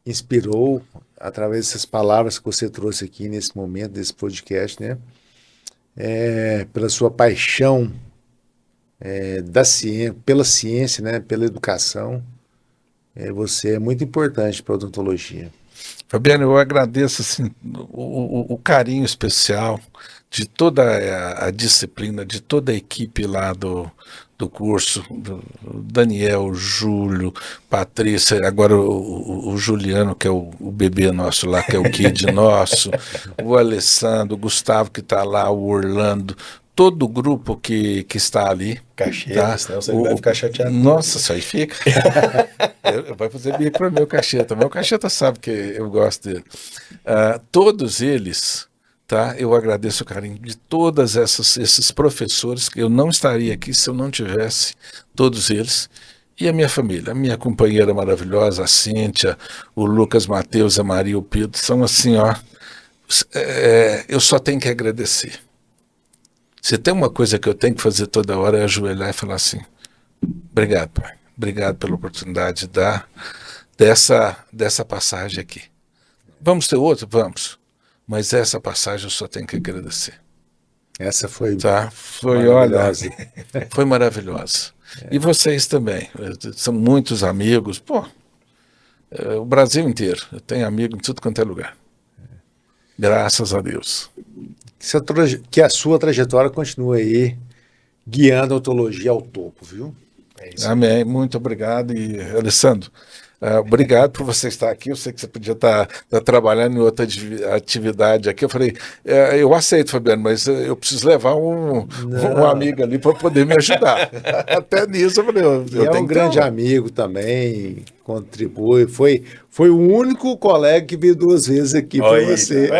inspirou através dessas palavras que você trouxe aqui nesse momento, desse podcast, né, pela sua paixão da ciência, pela ciência, né, pela educação. Você é muito importante para a odontologia. Fabiano, eu agradeço assim, o carinho especial de toda a disciplina, de toda a equipe lá do curso, do Daniel, Júlio, Patrícia, agora o Juliano, que é o bebê nosso lá, que é o kid nosso, o Alessandro, o Gustavo que está lá, o Orlando, todo o grupo que está ali. Cachê, Tá? senão você vai ficar chateado. Nossa, isso aí fica. Vai fazer bico para o meu cacheta. Meu cacheta sabe que eu gosto dele. Todos eles, tá? Eu agradeço o carinho de todos esses professores, que eu não estaria aqui se eu não tivesse todos eles. E a minha família, a minha companheira maravilhosa, a Cíntia, o Lucas Mateus, a Maria e o Pedro, são assim, ó. Eu só tenho que agradecer. Se tem uma coisa que eu tenho que fazer toda hora é ajoelhar e falar assim: obrigado, pai. Obrigado pela oportunidade de dar dessa passagem aqui. Vamos ter outra? Vamos. Mas essa passagem eu só tenho que agradecer. Essa foi, tá? Foi maravilhosa. Olha, foi maravilhosa. E vocês também. São muitos amigos. Pô, o Brasil inteiro. Eu tenho amigo em tudo quanto é lugar. Graças a Deus. Que a sua trajetória continue aí guiando a odontologia ao topo, viu? Amém. Muito obrigado. E, Alessandro, obrigado por você estar aqui. Eu sei que você podia estar trabalhando em outra atividade aqui. Eu falei, eu aceito, Fabiano, mas eu preciso levar um amigo ali para poder me ajudar. Até nisso eu falei, eu tenho um grande amigo também, contribui. Foi o único colega que veio 2 vezes aqui para você.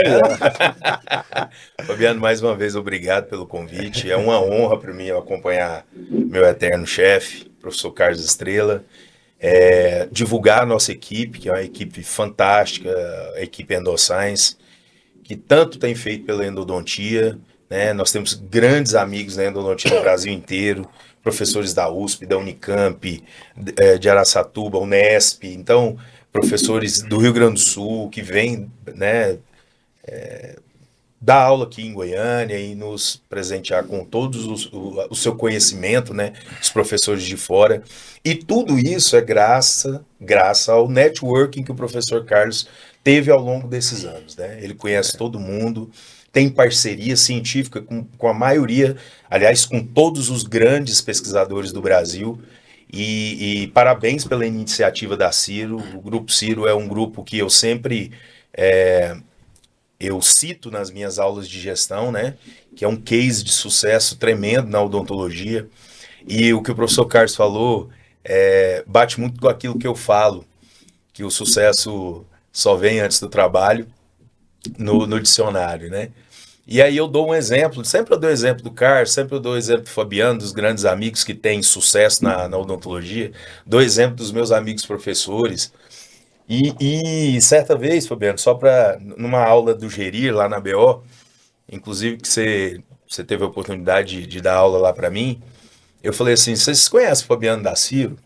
Fabiano, mais uma vez, obrigado pelo convite. É uma honra para mim acompanhar meu eterno chefe, professor Carlos Estrela. Divulgar a nossa equipe, que é uma equipe fantástica, a equipe Endoscience, que tanto tem feito pela endodontia, né? Nós temos grandes amigos na endodontia no Brasil inteiro, professores da USP, da Unicamp, de Araçatuba, Unesp, então professores do Rio Grande do Sul que vêm, né, dar aula aqui em Goiânia e nos presentear com todos o seu conhecimento, né, os professores de fora. E tudo isso é graças ao networking que o professor Carlos teve ao longo desses anos, né? Ele conhece todo mundo, tem parceria científica com a maioria, aliás, com todos os grandes pesquisadores do Brasil. E parabéns pela iniciativa da Ciro. O Grupo Ciro é um grupo que eu sempre eu cito nas minhas aulas de gestão, né? Que é um case de sucesso tremendo na odontologia. E o que o professor Carlos falou bate muito com aquilo que eu falo, que o sucesso só vem antes do trabalho no dicionário, né? E aí eu dou um exemplo, sempre eu dou exemplo do Carlos, sempre eu dou exemplo do Fabiano, dos grandes amigos que têm sucesso na odontologia, dou exemplo dos meus amigos professores. E certa vez, Fabiano, numa aula do Gerir lá na BO, inclusive que você teve a oportunidade de dar aula lá para mim, eu falei assim: vocês conhecem o Fabiano da Ciro?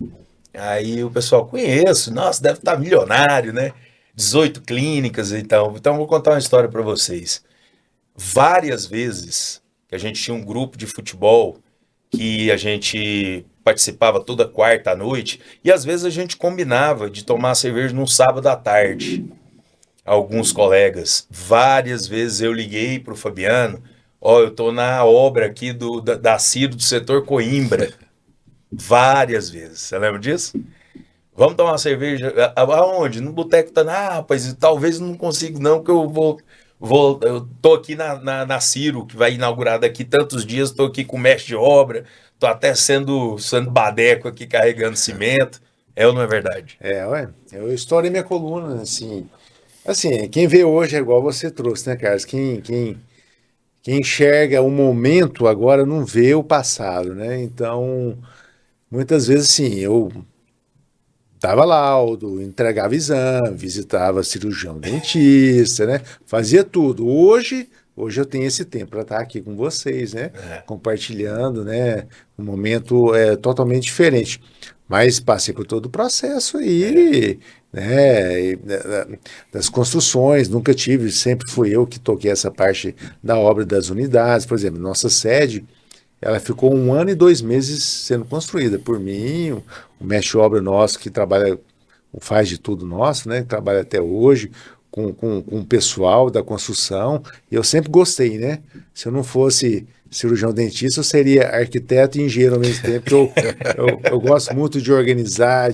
Aí o pessoal: conheço, nossa, deve estar milionário, né? 18 clínicas e tal. Então vou contar uma história para vocês. Várias vezes que a gente tinha um grupo de futebol que a gente participava toda quarta à noite, e às vezes a gente combinava de tomar cerveja num sábado à tarde. Alguns colegas, várias vezes eu liguei para o Fabiano: eu tô na obra aqui da Ciro do setor Coimbra. Várias vezes, você lembra disso? Vamos tomar uma cerveja, aonde? No boteco. Rapaz, talvez eu não consiga não, porque eu tô aqui na Ciro, que vai inaugurar daqui tantos dias, tô aqui com o mestre de obra, tô até sendo badeco aqui carregando cimento. É ou não é verdade? Eu estourei minha coluna, assim, quem vê hoje é igual você trouxe, né, Carlos? Quem enxerga o momento agora não vê o passado, né? Então, muitas vezes, sim, eu dava laudo, entregava exame, visitava cirurgião dentista, né? Fazia tudo. Hoje eu tenho esse tempo para estar aqui com vocês, né? Compartilhando, né? Um momento totalmente diferente. Mas passei por todo o processo aí, né? Das construções, nunca sempre fui eu que toquei essa parte da obra das unidades. Por exemplo, nossa sede ela ficou 1 ano e 2 meses sendo construída por mim, o mestre de obra nosso que trabalha, faz de tudo nosso, né? Que trabalha até hoje com o pessoal da construção. E eu sempre gostei, né? Se eu não fosse cirurgião dentista, eu seria arquiteto e engenheiro ao mesmo tempo, porque eu gosto muito de organizar,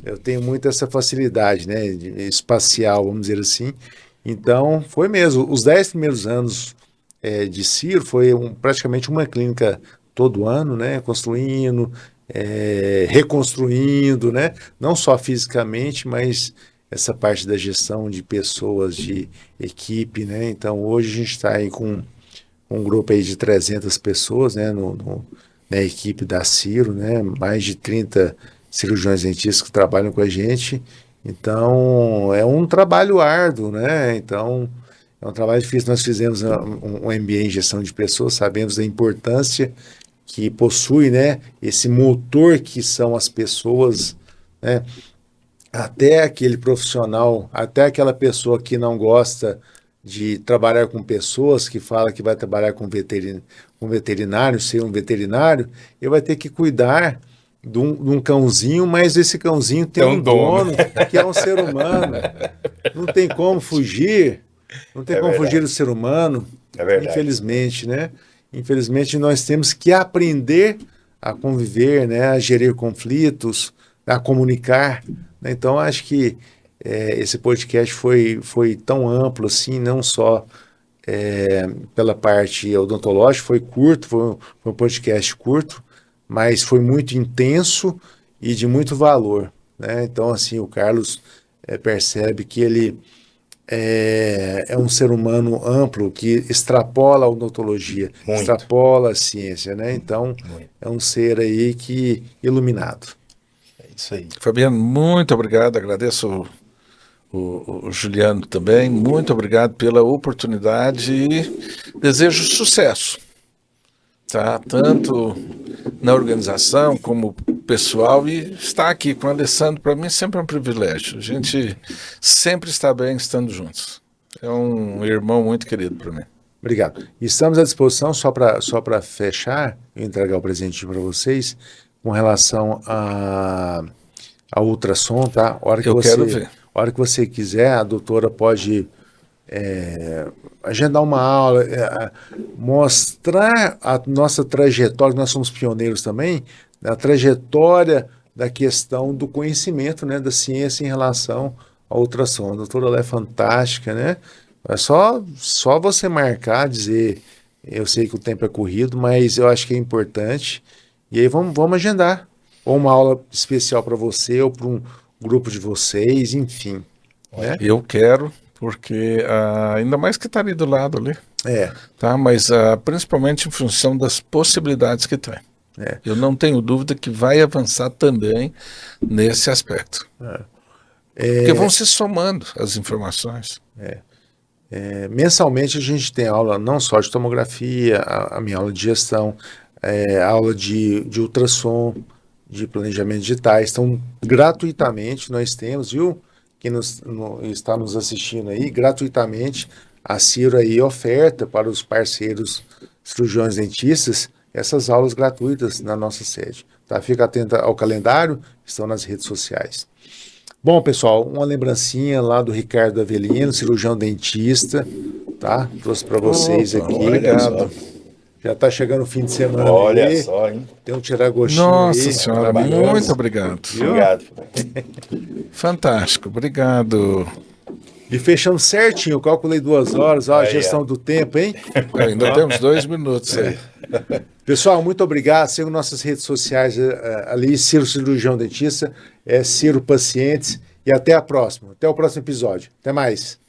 eu tenho muito essa facilidade, né? Espacial, vamos dizer assim. Então, foi mesmo. Os 10 primeiros anos de Ciro foi praticamente uma clínica todo ano, né? Construindo, reconstruindo, né? Não só fisicamente, mas essa parte da gestão de pessoas, de equipe, né? Então, hoje a gente está aí com um grupo aí de 300 pessoas, né? Na equipe da Ciro, né? Mais de 30 cirurgiões dentistas que trabalham com a gente. Então, é um trabalho árduo, né? Então, é um trabalho difícil. Nós fizemos um MBA em gestão de pessoas, sabemos da importância que possui, né? Esse motor que são as pessoas, né? Até aquele profissional, até aquela pessoa que não gosta de trabalhar com pessoas, que fala que vai trabalhar com veterinário, ser um veterinário, ele vai ter que cuidar de um cãozinho, mas esse cãozinho tem um dono que é um ser humano. Não tem como fugir, não tem como fugir do ser humano, infelizmente, né? Infelizmente nós temos que aprender a conviver, né? A gerir conflitos, a comunicar. Então acho que esse podcast foi tão amplo assim, não só pela parte odontológica, foi curto, foi um podcast curto, mas foi muito intenso e de muito valor, né? Então, assim, o Carlos percebe que ele é um ser humano amplo, que extrapola a odontologia, extrapola a ciência, né? Então, é um ser aí que iluminado. É isso aí. Fabiano, muito obrigado, agradeço o Juliano também, muito obrigado pela oportunidade e desejo sucesso, tá? Tanto na organização como pessoal, e estar aqui com o Alessandro para mim sempre é um privilégio. A gente sempre está bem estando juntos. É um irmão muito querido para mim. Obrigado. Estamos à disposição, só para fechar e entregar o presente para vocês, com relação a ultrassom, tá? Quero ver. A hora que você quiser, a doutora pode agendar uma aula, mostrar a nossa trajetória, nós somos pioneiros também, a trajetória da questão do conhecimento, né, da ciência em relação ao ultrassom. A doutora ela é fantástica, né? É só você marcar, dizer, eu sei que o tempo é corrido, mas eu acho que é importante, e aí vamos agendar, ou uma aula especial para você, ou para um grupo de vocês, enfim. Né? Eu quero, porque ainda mais que está ali do lado ali, tá? Mas principalmente em função das possibilidades que tem. Eu não tenho dúvida que vai avançar também nesse aspecto. Porque vão se somando as informações. Mensalmente a gente tem aula não só de tomografia, a minha aula de gestão, aula de ultrassom, de planejamento digitais. Então, gratuitamente nós temos, viu? Quem está nos assistindo aí, gratuitamente, a Ciro aí oferta para os parceiros cirurgiões dentistas essas aulas gratuitas na nossa sede. Tá? Fica atento ao calendário, estão nas redes sociais. Bom, pessoal, uma lembrancinha lá do Ricardo Avelino, cirurgião dentista, tá? Trouxe para vocês aqui. Obrigado. Já está chegando o fim de semana. Olha aí. só, hein? Tem um tiragostinho Nossa aí. senhora, muito obrigado. Obrigado. Fantástico, obrigado. E fechamos certinho, eu calculei 2 horas, a gestão do tempo, hein? Ainda temos 2 minutos aí. Pessoal, muito obrigado. Sigam nossas redes sociais ali, Ciro Cirurgião Dentista, Ciro Pacientes, e até a próxima. Até o próximo episódio. Até mais.